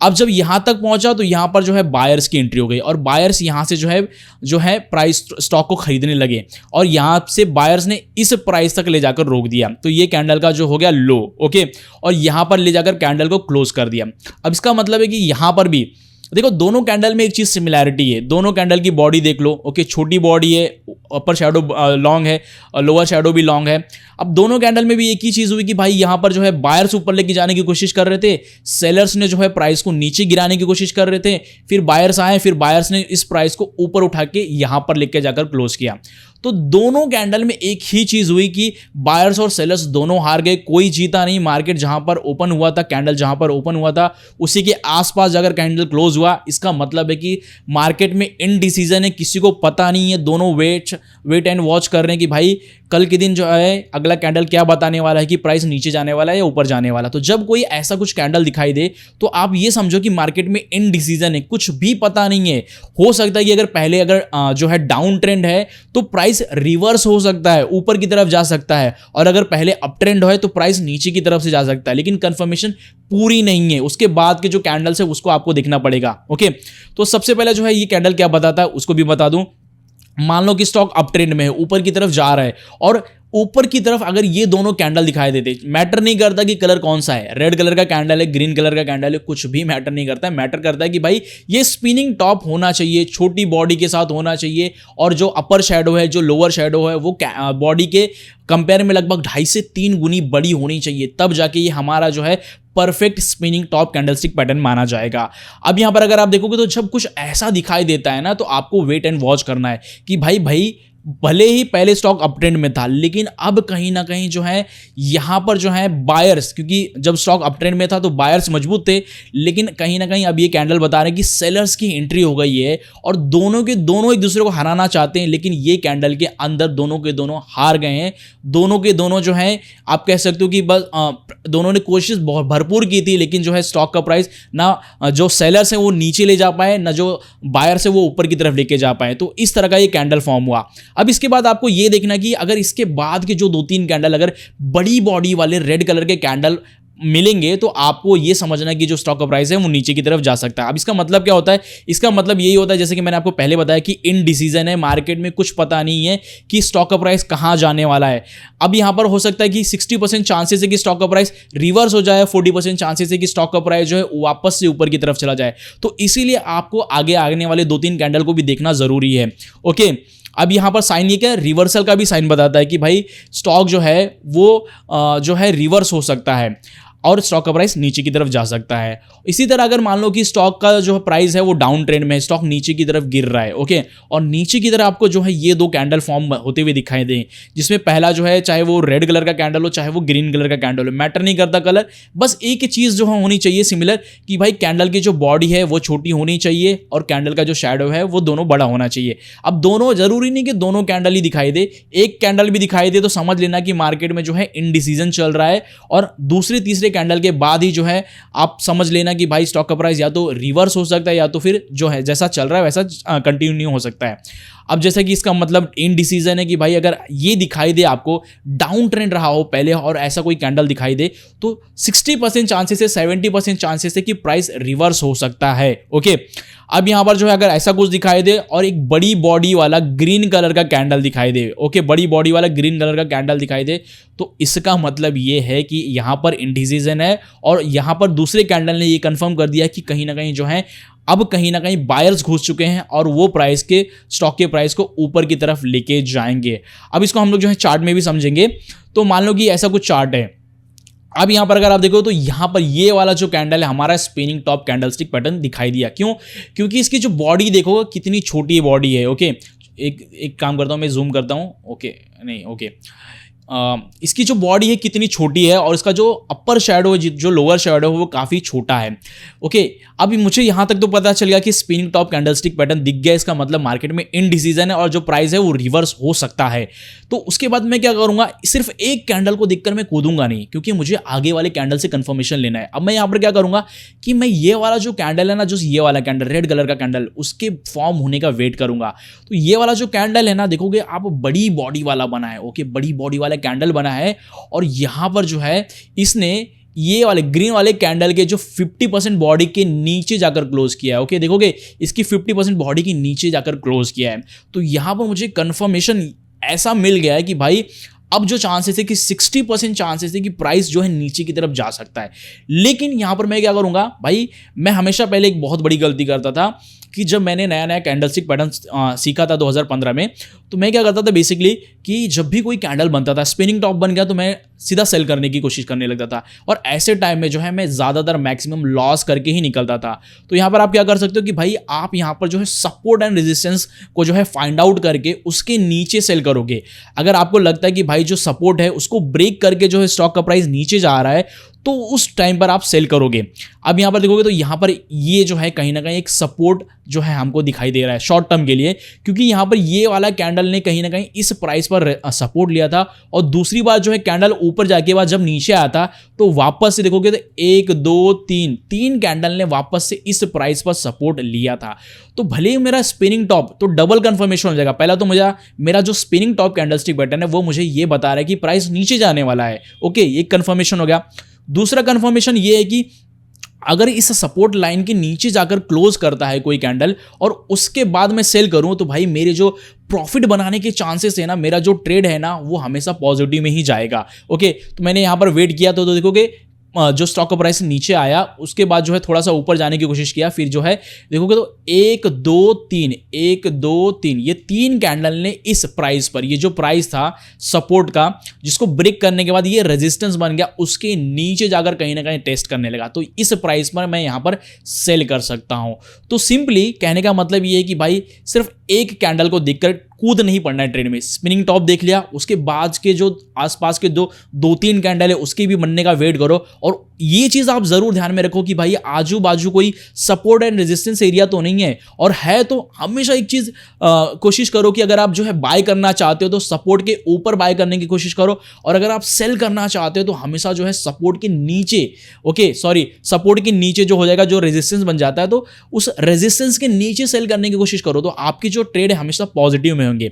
अब जब यहां तक पहुंचा तो यहां पर जो है बायर्स की एंट्री हो गई और बायर्स यहां से जो है प्राइस स्टॉक को खरीदने लगे और यहां से बायर्स ने इस प्राइस तक ले जाकर रोक दिया, तो ये कैंडल का जो हो गया लो। ओके, और यहां पर ले जाकर कैंडल को क्लोज कर दिया। अब इसका मतलब है कि यहां पर भी देखो दोनों कैंडल में एक चीज सिमिलैरिटी है, दोनों कैंडल की बॉडी देख लो। ओके, छोटी बॉडी है, अपर शैडो लॉन्ग है और लोअर शैडो भी लॉन्ग है। अब दोनों कैंडल में भी एक ही चीज हुई कि भाई यहां पर जो है बायर्स ऊपर लेके जाने की कोशिश कर रहे थे, सेलर्स ने जो है प्राइस को नीचे गिराने की कोशिश कर रहे थे, फिर बायर्स आए, फिर बायर्स ने इस प्राइस को ऊपर उठा के यहां पर लेके जाकर क्लोज किया। तो दोनों कैंडल में एक ही चीज हुई कि बायर्स और सेलर्स दोनों हार गए, कोई जीता नहीं। मार्केट जहां पर ओपन हुआ था, कैंडल जहां पर ओपन हुआ था उसी के आसपास जाकर कैंडल क्लोज हुआ। इसका मतलब है कि मार्केट में इनडिसीजन है, किसी को पता नहीं है, दोनों वेट एंड वॉच कर रहे हैं कि भाई कल के दिन जो है अगला कैंडल क्या बताने वाला है कि प्राइस नीचे जाने वाला है या ऊपर जाने वाला। तो जब कोई ऐसा कुछ कैंडल दिखाई दे तो आप ये समझो कि मार्केट में इनडिसीजन है, कुछ भी पता नहीं है। हो सकता है कि अगर पहले अगर जो है डाउन ट्रेंड है तो प्राइस रिवर्स हो सकता है, ऊपर की तरफ जा सकता है, और अगर पहले अप ट्रेंड है तो प्राइस नीचे की तरफ से जा सकता है, लेकिन कंफर्मेशन पूरी नहीं है। उसके बाद के जो कैंडल्स है उसको आपको देखना पड़ेगा। ओके, तो सबसे पहले जो है ये कैंडल क्या बताता है उसको भी बता दूं। मान लो कि स्टॉक अप ट्रेंड में है, ऊपर की तरफ जा रहा है, और ऊपर की तरफ अगर ये दोनों कैंडल दिखाई देते, मैटर नहीं करता कि कलर कौन सा है, रेड कलर का कैंडल है, ग्रीन कलर का कैंडल है, कुछ भी मैटर नहीं करता है। मैटर करता है कि भाई ये स्पिनिंग टॉप होना चाहिए, छोटी बॉडी के साथ होना चाहिए, और जो अपर शैडो है, जो लोअर शैडो है, वो बॉडी के कंपेयर में लगभग 2.5 से 3 गुनी बड़ी होनी चाहिए, तब जाके ये हमारा जो है perfect spinning top candlestick pattern माना जाएगा। अब यहां पर अगर आप देखोगे तो जब कुछ ऐसा दिखाई देता है ना तो आपको वेट एंड वॉच करना है कि भाई भले ही पहले स्टॉक अप ट्रेंड में था, लेकिन अब कहीं ना कहीं जो है यहां पर जो है बायर्स, क्योंकि जब स्टॉक अप ट्रेंड में था तो बायर्स मजबूत थे, लेकिन कहीं ना कहीं अब ये कैंडल बता रहे हैं कि सेलर्स की एंट्री हो गई है और दोनों के दोनों एक दूसरे को हराना चाहते हैं, लेकिन ये कैंडल के अंदर दोनों के दोनों हार गए हैं। दोनों के दोनों जो है आप कह सकते हो कि बस दोनों ने कोशिश बहुत भरपूर की थी, लेकिन जो है स्टॉक का प्राइस ना जो सेलर्स है वो नीचे ले जा पाए, ना जो बायर्स है वो ऊपर की तरफ लेके जा पाए। तो इस तरह का ये कैंडल फॉर्म हुआ। अब इसके बाद आपको ये देखना कि अगर इसके बाद के जो 2-3 कैंडल अगर बड़ी बॉडी वाले रेड कलर के कैंडल मिलेंगे तो आपको ये समझना कि जो स्टॉक का प्राइस है वो नीचे की तरफ जा सकता है। अब इसका मतलब क्या होता है? इसका मतलब यही होता है, जैसे कि मैंने आपको पहले बताया कि इनडिसीजन है, मार्केट में कुछ पता नहीं है कि स्टॉक का प्राइस कहां जाने वाला है। अब यहां पर हो सकता है कि 60% चांसेस है कि स्टॉक का प्राइस रिवर्स हो जाए, 40% चांसेस है कि स्टॉक का प्राइस जो है वापस से ऊपर की तरफ चला जाए। तो इसीलिए आपको आगे आने वाले 2-3 कैंडल को भी देखना जरूरी है। ओके, अब यहां पर साइन ये क्या है? रिवर्सल का भी साइन बताता है कि भाई स्टॉक जो है वो जो है रिवर्स हो सकता है और स्टॉक का प्राइस नीचे की तरफ जा सकता है। इसी तरह अगर मान लो कि स्टॉक का जो प्राइस है वो डाउन ट्रेंड में है, स्टॉक नीचे की तरफ गिर रहा है, ओके, और नीचे की तरफ आपको जो है ये 2 कैंडल फॉर्म होते हुए दिखाई दें, जिसमें पहला जो है चाहे वो रेड कलर का कैंडल हो चाहे वो ग्रीन कलर का कैंडल हो, मैटर नहीं करता कलर, बस एक ही चीज़ जो होनी चाहिए सिमिलर कि भाई कैंडल की जो बॉडी है वो छोटी होनी चाहिए और कैंडल का जो शैडो है वो दोनों बड़ा होना चाहिए। अब दोनों जरूरी नहीं कि दोनों कैंडल ही दिखाई दे, एक कैंडल भी दिखाई दे तो समझ लेना कि मार्केट में जो है इनडिसीजन चल रहा है, और दूसरे तीसरे कैंडल के बाद ही जो है आप समझ लेना कि भाई स्टॉक का प्राइस या तो रिवर्स हो सकता है या तो फिर जो है जैसा चल रहा है वैसा कंटिन्यू हो सकता है। अब जैसे कि इसका मतलब इनडिसीजन है कि भाई अगर ये दिखाई दे आपको डाउन ट्रेंड रहा हो पहले और ऐसा कोई कैंडल दिखाई दे तो 60% चांसेस है, 70% चांसेस है कि प्राइस रिवर्स हो सकता है। ओके, अब यहां पर जो है अगर ऐसा कुछ दिखाई दे और एक बड़ी बॉडी वाला ग्रीन कलर का कैंडल दिखाई दे, ओके, बड़ी बॉडी वाला ग्रीन कलर का कैंडल दिखाई दे तो इसका मतलब ये है कि यहां पर इनडिसीजन है और यहां पर दूसरे कैंडल ने ये कंफर्म कर दिया कि कहीं ना कहीं जो है अब कहीं ना कहीं बायर्स घुस चुके हैं और वो प्राइस के स्टॉक के प्राइस को ऊपर की तरफ लेके जाएंगे। अब इसको हम लोग जो है चार्ट में भी समझेंगे। तो मान लो कि ऐसा कुछ चार्ट है। अब यहां पर अगर आप देखो तो यहां पर ये वाला जो कैंडल है हमारा स्पिनिंग टॉप कैंडलस्टिक पैटर्न दिखाई दिया। क्यों? क्योंकि इसकी जो बॉडी देखो कितनी छोटी बॉडी है। ओके, एक काम करता हूं, मैं जूम करता हूं। ओके, नहीं, ओके, इसकी जो बॉडी है कितनी छोटी है और इसका जो अपर शैडो है जो लोअर शैडो है वो काफ़ी छोटा है। ओके, अभी मुझे यहाँ तक तो पता चल गया कि स्पिनिंग टॉप कैंडलस्टिक पैटर्न दिख गया, इसका मतलब मार्केट में इनडिसीजन है और जो प्राइस है वो रिवर्स हो सकता है। तो उसके बाद मैं क्या करूँगा, सिर्फ एक कैंडल को देखकर मैं कूदूंगा नहीं, क्योंकि मुझे आगे वाले कैंडल से कंफर्मेशन लेना है। अब मैं यहाँ पर क्या करूँगा कि मैं ये वाला जो कैंडल है ना, जो ये वाला कैंडल रेड कलर का कैंडल, उसके फॉर्म होने का वेट करूँगा। तो ये वाला जो कैंडल है ना, देखोगे आप बड़ी बॉडी वाला बना है। ओके, बड़ी बॉडी वाला कैंडल बना है और यहां पर जो है इसने ये वाले ग्रीन वाले कैंडल के जो 50% बॉडी के नीचे जाकर क्लोज किया है। ओके, देखोगे इसकी 50% बॉडी के नीचे जाकर क्लोज किया है। तो यहां पर मुझे कंफर्मेशन ऐसा मिल गया है कि भाई अब जो चांसेस है कि 60% चांसेस है कि प्राइस जो है नीचे की तरफ जा सकता है। लेकिन यहां पर मैं क्या करूंगा भाई, मैं हमेशा पहले एक बहुत बड़ी गलती करता था कि जब मैंने नया नया कैंडलस्टिक पैटर्न सीखा था 2015 में, तो मैं क्या करता था बेसिकली कि जब भी कोई कैंडल बनता था, स्पिनिंग टॉप बन गया तो मैं सीधा सेल करने की कोशिश करने लगता था और ऐसे टाइम में जो है मैं ज़्यादातर मैक्सिमम लॉस करके ही निकलता था। तो यहाँ पर आप क्या कर सकते हो कि भाई आप यहाँ पर जो है सपोर्ट एंड रेजिस्टेंस को जो है फाइंड आउट करके उसके नीचे सेल करोगे। अगर आपको लगता है कि भाई जो सपोर्ट है उसको ब्रेक करके जो है स्टॉक का प्राइस नीचे जा रहा है तो उस टाइम पर आप सेल करोगे। अब यहाँ पर देखोगे तो यहाँ पर ये जो है कहीं ना कहीं एक सपोर्ट जो है हमको दिखाई दे रहा है शॉर्ट टर्म के लिए, क्योंकि यहाँ पर ये वाला कैंडल ने कहीं ना कहीं इस प्राइस पर सपोर्ट लिया था और दूसरी बार जो है कैंडल ऊपर जाके बाद जब नीचे आया था तो वापस से देखोगे तो 1 2 3 कैंडल ने वापस से इस प्राइस पर सपोर्ट लिया था। तो भले ही मेरा स्पिनिंग टॉप तो डबल कंफर्मेशन हो जाएगा। पहला तो मुझे मेरा जो स्पिनिंग टॉप कैंडलस्टिक पैटर्न है वो मुझे ये बता रहा है कि प्राइस नीचे जाने वाला है। ओके, एक कंफर्मेशन हो गया। दूसरा कंफर्मेशन ये है कि अगर इस सपोर्ट लाइन के नीचे जाकर क्लोज करता है कोई कैंडल और उसके बाद मैं सेल करूं तो भाई मेरे जो प्रॉफिट बनाने के चांसेस है ना, मेरा जो ट्रेड है ना वो हमेशा पॉजिटिव में ही जाएगा। ओके, तो मैंने यहां पर वेट किया तो देखोगे जो स्टॉक का प्राइस नीचे आया उसके बाद जो है थोड़ा सा ऊपर जाने की कोशिश किया, फिर जो है देखोगे तो 1 2 3 ये 3 कैंडल ने इस प्राइस पर, ये जो प्राइस था सपोर्ट का जिसको ब्रेक करने के बाद ये रेजिस्टेंस बन गया, उसके नीचे जाकर कहीं ना कहीं टेस्ट करने लगा। तो इस प्राइस पर मैं यहां पर सेल कर सकता हूं। तो सिंपली कहने का मतलब ये है कि भाई सिर्फ एक कैंडल को देखकर कूद नहीं पड़ना है ट्रेड में। स्पिनिंग टॉप देख लिया, उसके बाद के जो आसपास के 2-3 कैंडल है उसके भी बनने का वेट करो। और ये चीज आप जरूर ध्यान में रखो कि भाई आजू बाजू कोई सपोर्ट एंड रेजिस्टेंस एरिया तो नहीं है, और है तो हमेशा एक चीज कोशिश करो कि अगर आप जो है बाय करना चाहते हो तो सपोर्ट के ऊपर बाय करने की कोशिश करो, और अगर आप सेल करना चाहते हो तो हमेशा जो है सपोर्ट के नीचे, सपोर्ट के नीचे जो हो जाएगा, जो रेजिस्टेंस बन जाता है तो उस रेजिस्टेंस के नीचे सेल करने की कोशिश करो, तो आपकी जो ट्रेड है हमेशा पॉजिटिव में होंगे।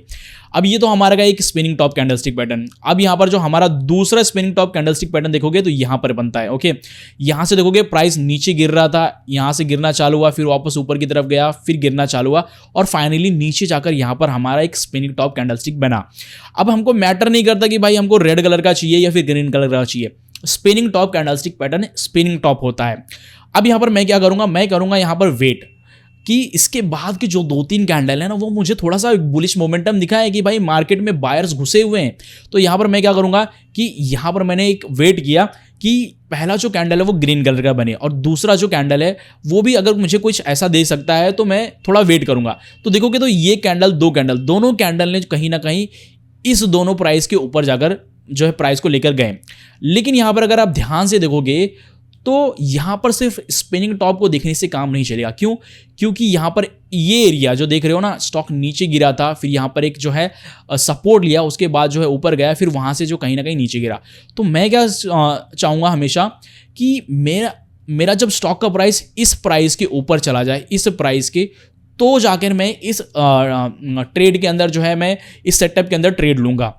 अब ये तो हमारा का एक स्पिनिंग टॉप कैंडलस्टिक पैटर्न। अब यहाँ पर जो हमारा दूसरा स्पिनिंग टॉप कैंडलस्टिक पैटर्न देखोगे तो यहाँ पर बनता है। ओके, यहाँ से देखोगे प्राइस नीचे गिर रहा था, यहाँ से गिरना चालू हुआ, फिर वापस ऊपर की तरफ गया, फिर गिरना चालू हुआ और फाइनली नीचे जाकर यहाँ पर हमारा एक स्पिनिंग टॉप कैंडलस्टिक बना। अब हमको मैटर नहीं करता कि भाई हमको रेड कलर का चाहिए या फिर ग्रीन कलर का चाहिए, spinning top candlestick pattern spinning top होता है। अब यहाँ पर मैं क्या करूँगा, मैं करूँगा यहाँ पर वेट कि इसके बाद के जो 2-3 कैंडल है ना वो मुझे थोड़ा सा बुलिश मोमेंटम दिखा है कि भाई मार्केट में बायर्स घुसे हुए हैं। तो यहाँ पर मैं क्या करूँगा कि यहाँ पर मैंने एक वेट किया कि पहला जो कैंडल है वो ग्रीन कलर का बने और दूसरा जो कैंडल है वो भी अगर मुझे कुछ ऐसा दे सकता है तो मैं थोड़ा वेट करूँगा। तो देखोगे तो ये कैंडल, दो कैंडल, दोनों कैंडल ने कहीं ना कहीं इस दोनों प्राइस के ऊपर जाकर जो है प्राइस को लेकर गए। लेकिन यहाँ पर अगर आप ध्यान से देखोगे तो यहाँ पर सिर्फ स्पिनिंग टॉप को देखने से काम नहीं चलेगा। क्यों? क्योंकि यहाँ पर ये एरिया जो देख रहे हो ना, स्टॉक नीचे गिरा था, फिर यहाँ पर एक जो है सपोर्ट लिया, उसके बाद जो है ऊपर गया, फिर वहाँ से जो कहीं ना कहीं नीचे गिरा। तो मैं क्या चाहूँगा हमेशा कि मेरा जब स्टॉक का प्राइस इस प्राइस के ऊपर चला जाए, इस प्राइस के, तो जाकर मैं इस ट्रेड के अंदर जो है मैं इस सेटअप के अंदर ट्रेड लूँगा।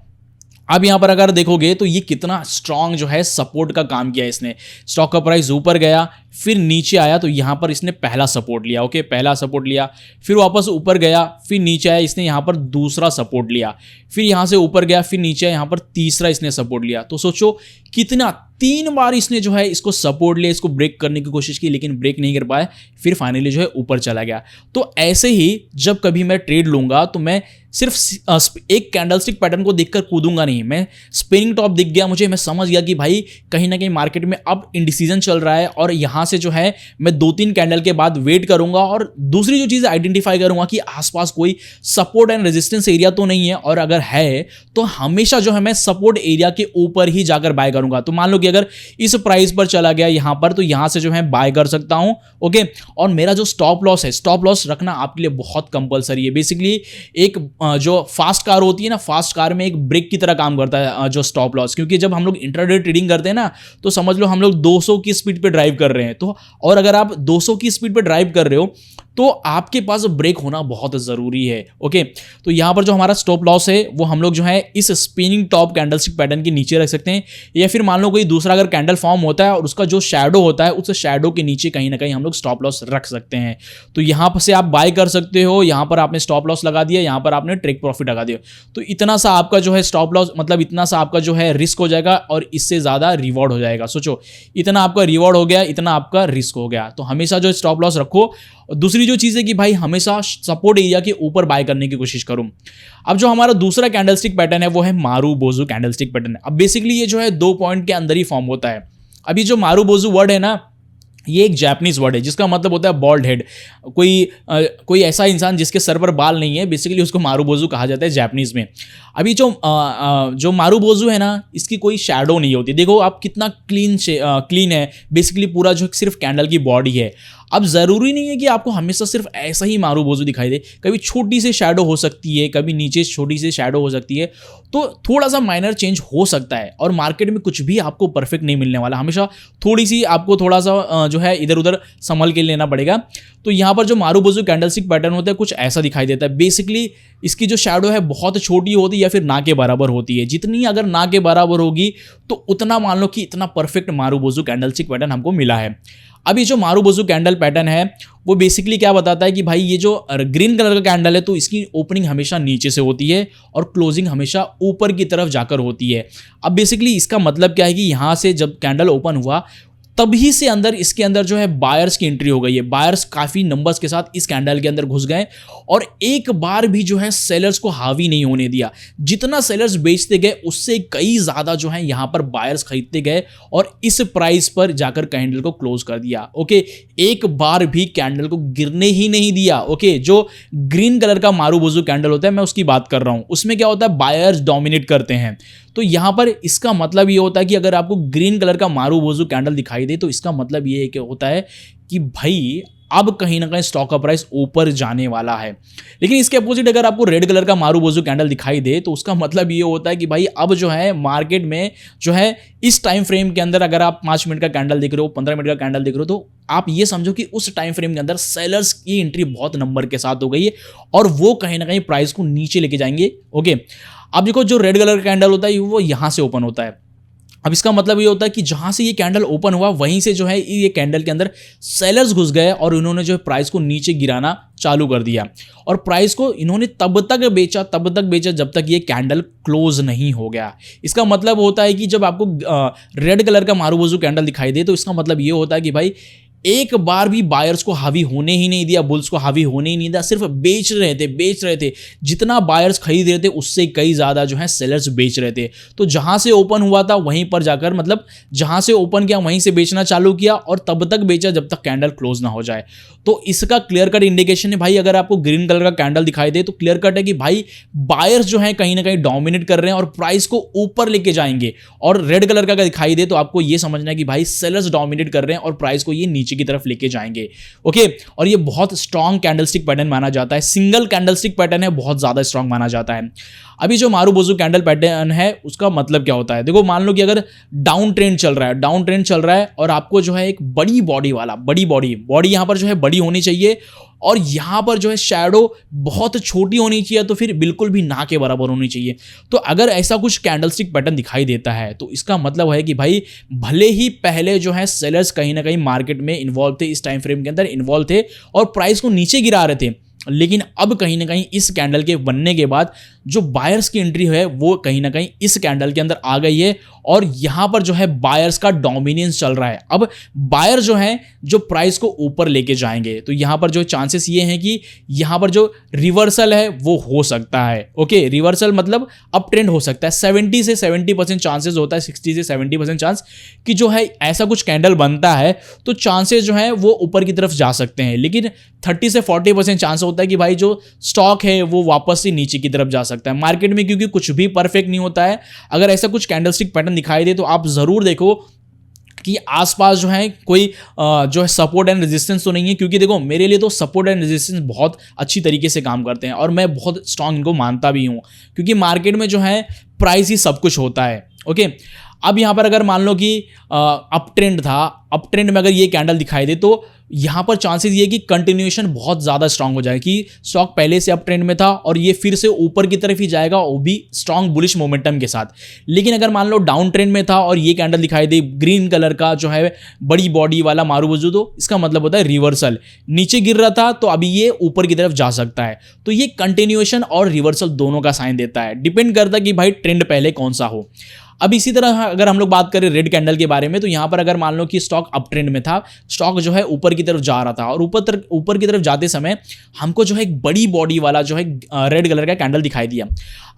अब यहाँ पर अगर देखोगे तो ये कितना स्ट्रांग जो है सपोर्ट का काम किया इसने। स्टॉक का प्राइस ऊपर गया, फिर नीचे आया, तो यहाँ पर इसने पहला सपोर्ट लिया। ओके, पहला सपोर्ट लिया, फिर वापस ऊपर गया, फिर नीचे आया, इसने यहाँ पर दूसरा सपोर्ट लिया, फिर यहाँ से ऊपर गया, फिर नीचे आया, यहाँ पर तीसरा इसने सपोर्ट लिया। तो सोचो कितना, 3 बार इसने जो है इसको सपोर्ट लिया, इसको ब्रेक करने की कोशिश की, लेकिन ब्रेक नहीं कर पाया, फिर फाइनली जो है ऊपर चला गया। तो ऐसे ही जब कभी मैं ट्रेड लूंगा तो मैं सिर्फ एक कैंडलस्टिक पैटर्न को देखकर कूदूंगा नहीं। मैं स्पिनिंग टॉप दिख गया मुझे, मैं समझ गया कि भाई कहीं ना कहीं मार्केट में अब इंडिसीजन चल रहा है और यहाँ से जो है मैं 2-3 कैंडल के बाद वेट करूंगा और दूसरी जो चीज़ आइडेंटिफाई करूंगा कि आसपास कोई सपोर्ट एंड रेजिस्टेंस एरिया तो नहीं है, और अगर है तो हमेशा जो है मैं सपोर्ट एरिया के ऊपर ही जाकर बाय करूंगा। तो मान लो कि अगर इस प्राइस पर चला गया यहाँ पर, तो यहाँ से जो है बाय कर सकता हूँ। ओके, और मेरा जो स्टॉप लॉस है, स्टॉप लॉस रखना आपके लिए बहुत कंपलसरी है। बेसिकली एक जो फास्ट कार होती है ना, फास्ट कार में एक ब्रेक की तरह काम करता है जो स्टॉप लॉस। क्योंकि जब हम लोग इंट्राडे ट्रेडिंग करते हैं ना, तो समझ लो हम लोग 200 की स्पीड पे ड्राइव कर रहे हैं, तो और अगर आप 200 की स्पीड पे ड्राइव कर रहे हो तो आपके पास ब्रेक होना बहुत ज़रूरी है। ओके, तो यहाँ पर जो हमारा स्टॉप लॉस है वो हम लोग जो है इस स्पिनिंग टॉप कैंडलस्टिक पैटर्न के नीचे रख सकते हैं, या फिर मान लो कोई दूसरा अगर कैंडल फॉर्म होता है और उसका जो शैडो होता है, उस शैडो के नीचे कहीं ना कहीं हम लोग स्टॉप लॉस रख सकते हैं। तो यहाँ पर से आप बाय कर सकते हो, यहाँ पर आपने स्टॉप लॉस लगा दिया, यहाँ पर आपने टेक प्रॉफिट लगा दिया, तो इतना सा आपका जो है स्टॉप लॉस, मतलब इतना सा आपका जो है रिस्क हो जाएगा और इससे ज़्यादा रिवॉर्ड हो जाएगा। सोचो, इतना आपका रिवॉर्ड हो गया, इतना आपका रिस्क हो गया। तो हमेशा जो स्टॉप लॉस रखो। दूसरी जो चीज़ है कि भाई हमेशा सपोर्ट एरिया के ऊपर बाय करने की कोशिश करूं। अब जो हमारा दूसरा कैंडलस्टिक पैटर्न है वो है मारुबोजू कैंडलस्टिक पैटर्न। अब बेसिकली ये जो है 2 पॉइंट के अंदर ही फॉर्म होता है। अभी जो मारुबोजू वर्ड है ना, ये एक जापानीज वर्ड है जिसका मतलब होता है बॉल्ड हेड। कोई ऐसा इंसान जिसके सर पर बाल नहीं है, बेसिकली उसको मारुबोजू कहा जाता है जापानीज में। अभी जो मारुबोजू है ना, इसकी कोई शैडो नहीं होती। देखो आप कितना क्लीन है, बेसिकली पूरा जो सिर्फ कैंडल की बॉडी है। अब ज़रूरी नहीं है कि आपको हमेशा सिर्फ ऐसा ही मारुबोजू दिखाई दे, कभी छोटी सी शैडो हो सकती है, कभी नीचे छोटी सी शैडो हो सकती है, तो थोड़ा सा माइनर चेंज हो सकता है। और मार्केट में कुछ भी आपको परफेक्ट नहीं मिलने वाला, हमेशा थोड़ी सी आपको थोड़ा सा जो है इधर उधर संभल के लेना पड़ेगा। तो यहाँ पर जो मारुबोजू कैंडलस्टिक पैटर्न होता है कुछ ऐसा दिखाई देता है। बेसिकली इसकी जो शैडो है बहुत छोटी होती है या फिर ना के बराबर होती है। जितनी अगर ना के बराबर होगी तो उतना मान लो कि इतना परफेक्ट मारुबोजू कैंडलस्टिक पैटर्न हमको मिला है। अब ये जो मारुबोजू कैंडल पैटर्न है वो बेसिकली क्या बताता है कि भाई ये जो ग्रीन कलर का कैंडल है तो इसकी ओपनिंग हमेशा नीचे से होती है और क्लोजिंग हमेशा ऊपर की तरफ जाकर होती है। अब बेसिकली इसका मतलब क्या है कि यहाँ से जब कैंडल ओपन हुआ तभी से इसके अंदर जो है बायर्स की एंट्री हो गई है। बायर्स काफ़ी नंबर्स के साथ इस कैंडल के अंदर घुस गए और एक बार भी जो है सेलर्स को हावी नहीं होने दिया। जितना सेलर्स बेचते गए उससे कई ज़्यादा जो है यहाँ पर बायर्स खरीदते गए और इस प्राइस पर जाकर कैंडल को क्लोज कर दिया। ओके, एक बार भी कैंडल को गिरने ही नहीं दिया। ओके, जो ग्रीन कलर का मारुबोजू कैंडल होता है मैं उसकी बात कर रहा हूँ, उसमें क्या होता है बायर्स डोमिनेट करते हैं। तो यहाँ पर इसका मतलब ये होता है कि अगर आपको ग्रीन कलर का मारुबोजू कैंडल दिखाई दे तो इसका मतलब ये होता है कि भाई अब कहीं ना कहीं स्टॉक का प्राइस ऊपर जाने वाला है। लेकिन इसके अपोजिट अगर आपको रेड कलर का मारूबोजू कैंडल दिखाई दे तो उसका मतलब ये होता है कि भाई अब जो है मार्केट में जो है इस टाइम फ्रेम के अंदर, अगर आप 5 मिनट का कैंडल देख रहे हो, 15 मिनट का कैंडल देख रहे हो, तो आप ये समझो कि उस टाइम फ्रेम के अंदर सेलर्स की एंट्री बहुत नंबर के साथ हो गई है और वो कहीं ना कहीं प्राइस को नीचे लेके जाएंगे। ओके, अब देखो जो रेड कलर का कैंडल होता है वो यहां से ओपन होता है। अब इसका मतलब ये होता है कि जहां से ये कैंडल ओपन हुआ वहीं से जो है ये कैंडल के अंदर सेलर्स घुस गए और इन्होंने जो है प्राइस को नीचे गिराना चालू कर दिया और प्राइस को इन्होंने तब तक बेचा जब तक ये कैंडल क्लोज नहीं हो गया। इसका मतलब होता है कि जब आपको रेड कलर का मारूबोजू कैंडल दिखाई दे तो इसका मतलब ये होता है कि भाई एक बार भी बायर्स को हावी होने ही नहीं दिया, बुल्स को हावी होने ही नहीं दिया, सिर्फ बेच रहे थे। जितना बायर्स खरीद रहे थे उससे कई ज्यादा जो है सेलर्स बेच रहे थे। तो जहां से ओपन हुआ था वहीं पर जाकर, मतलब जहां से ओपन किया वहीं से बेचना चालू किया और तब तक बेचा जब तक कैंडल क्लोज ना हो जाए। तो इसका क्लियर कट इंडिकेशन है भाई, अगर आपको ग्रीन कलर का कैंडल दिखाई दे तो क्लियर कट है कि भाई बायर्स जो है कहीं ना कहीं डोमिनेट कर रहे हैं और प्राइस को ऊपर लेके जाएंगे। और रेड कलर का दिखाई दे तो आपको ये समझना है कि भाई सेलर्स डोमिनेट कर रहे हैं और प्राइस को ये नीचे की तरफ लेके जाएंगे। ओके, और ये बहुत स्ट्रॉन्ग कैंडलस्टिक पैटर्न माना जाता है, सिंगल कैंडलस्टिक पैटर्न है, बहुत ज्यादा स्ट्रॉन्ग माना जाता है। अभी जो मारूबोजू कैंडल पैटर्न है उसका मतलब क्या होता है, देखो मान लो कि अगर डाउन ट्रेंड चल रहा है और आपको जो है एक बड़ी बॉडी यहां पर जो है बड़ी होनी चाहिए और यहां पर जो है शैडो बहुत छोटी होनी चाहिए, तो फिर बिल्कुल भी ना के बराबर होनी चाहिए। तो अगर ऐसा कुछ कैंडलस्टिक पैटर्न दिखाई देता है तो इसका मतलब है कि भाई भले ही पहले जो है सेलर्स कहीं ना कहीं मार्केट में इन्वॉल्व थे, इस टाइम फ्रेम के अंदर इन्वॉल्व थे और प्राइस को नीचे गिरा रहे थे, लेकिन अब कहीं ना कहीं इस कैंडल के बनने के बाद जो बायर्स की एंट्री है वो कहीं ना कहीं इस कैंडल के अंदर आ गई है और यहां पर जो है बायर्स का डोमिनेंस चल रहा है। अब बायर जो है जो प्राइस को ऊपर लेके जाएंगे, तो यहां पर जो चांसेस ये हैं कि यहां पर जो रिवर्सल है वो हो सकता है। ओके, रिवर्सल मतलब अप ट्रेंड हो सकता है। 70 से 70% चांसेस होता है, 60 से 70% चांस कि जो है ऐसा कुछ कैंडल बनता है तो चांसेस जो है वो ऊपर की तरफ जा सकते हैं, लेकिन 30 से 40% चांस होता है कि भाई जो स्टॉक है वो वापस से नीचे की तरफ जा सकता है मार्केट में, क्योंकि कुछ भी परफेक्ट नहीं होता है। अगर ऐसा कुछ कैंडलस्टिक पैटर्न दिखाई दे तो आप जरूर देखो कि आसपास जो है कोई जो है सपोर्ट एंड रेजिस्टेंस तो नहीं है, क्योंकि देखो मेरे लिए तो सपोर्ट एंड रेजिस्टेंस बहुत अच्छी तरीके से काम करते हैं और मैं बहुत स्ट्रांग इनको मानता भी हूं, क्योंकि मार्केट में जो है प्राइस ही सब कुछ होता है। ओके, अब यहां पर अगर मान लो कि अप ट्रेंड में अगर ये कैंडल दिखाई दे तो यहां पर चांसेस ये कि कंटिन्यूएशन बहुत ज्यादा स्ट्रांग हो जाए कि स्टॉक पहले से अप ट्रेंड में था और ये फिर से ऊपर की तरफ ही जाएगा, वो भी स्ट्रांग बुलिश मोमेंटम के साथ। लेकिन अगर मान लो डाउन ट्रेंड में था और ये कैंडल दिखाई दे ग्रीन कलर का जो है बड़ी बॉडी वाला मारूबोजू, तो इसका मतलब होता है रिवर्सल, नीचे गिर रहा था तो अभी ये ऊपर की तरफ जा सकता है। तो ये कंटिन्यूएशन और रिवर्सल दोनों का साइन देता है, डिपेंड करता है कि भाई ट्रेंड पहले कौन सा हो। अब इसी तरह अगर हम लोग बात करें रेड कैंडल के बारे में, तो यहां पर अगर मान लो कि स्टॉक अप ट्रेंड में था, स्टॉक जो है ऊपर की तरफ जा रहा था और ऊपर की तरफ जाते समय हमको जो है एक बड़ी बॉडी वाला जो है रेड कलर का कैंडल दिखाई दिया।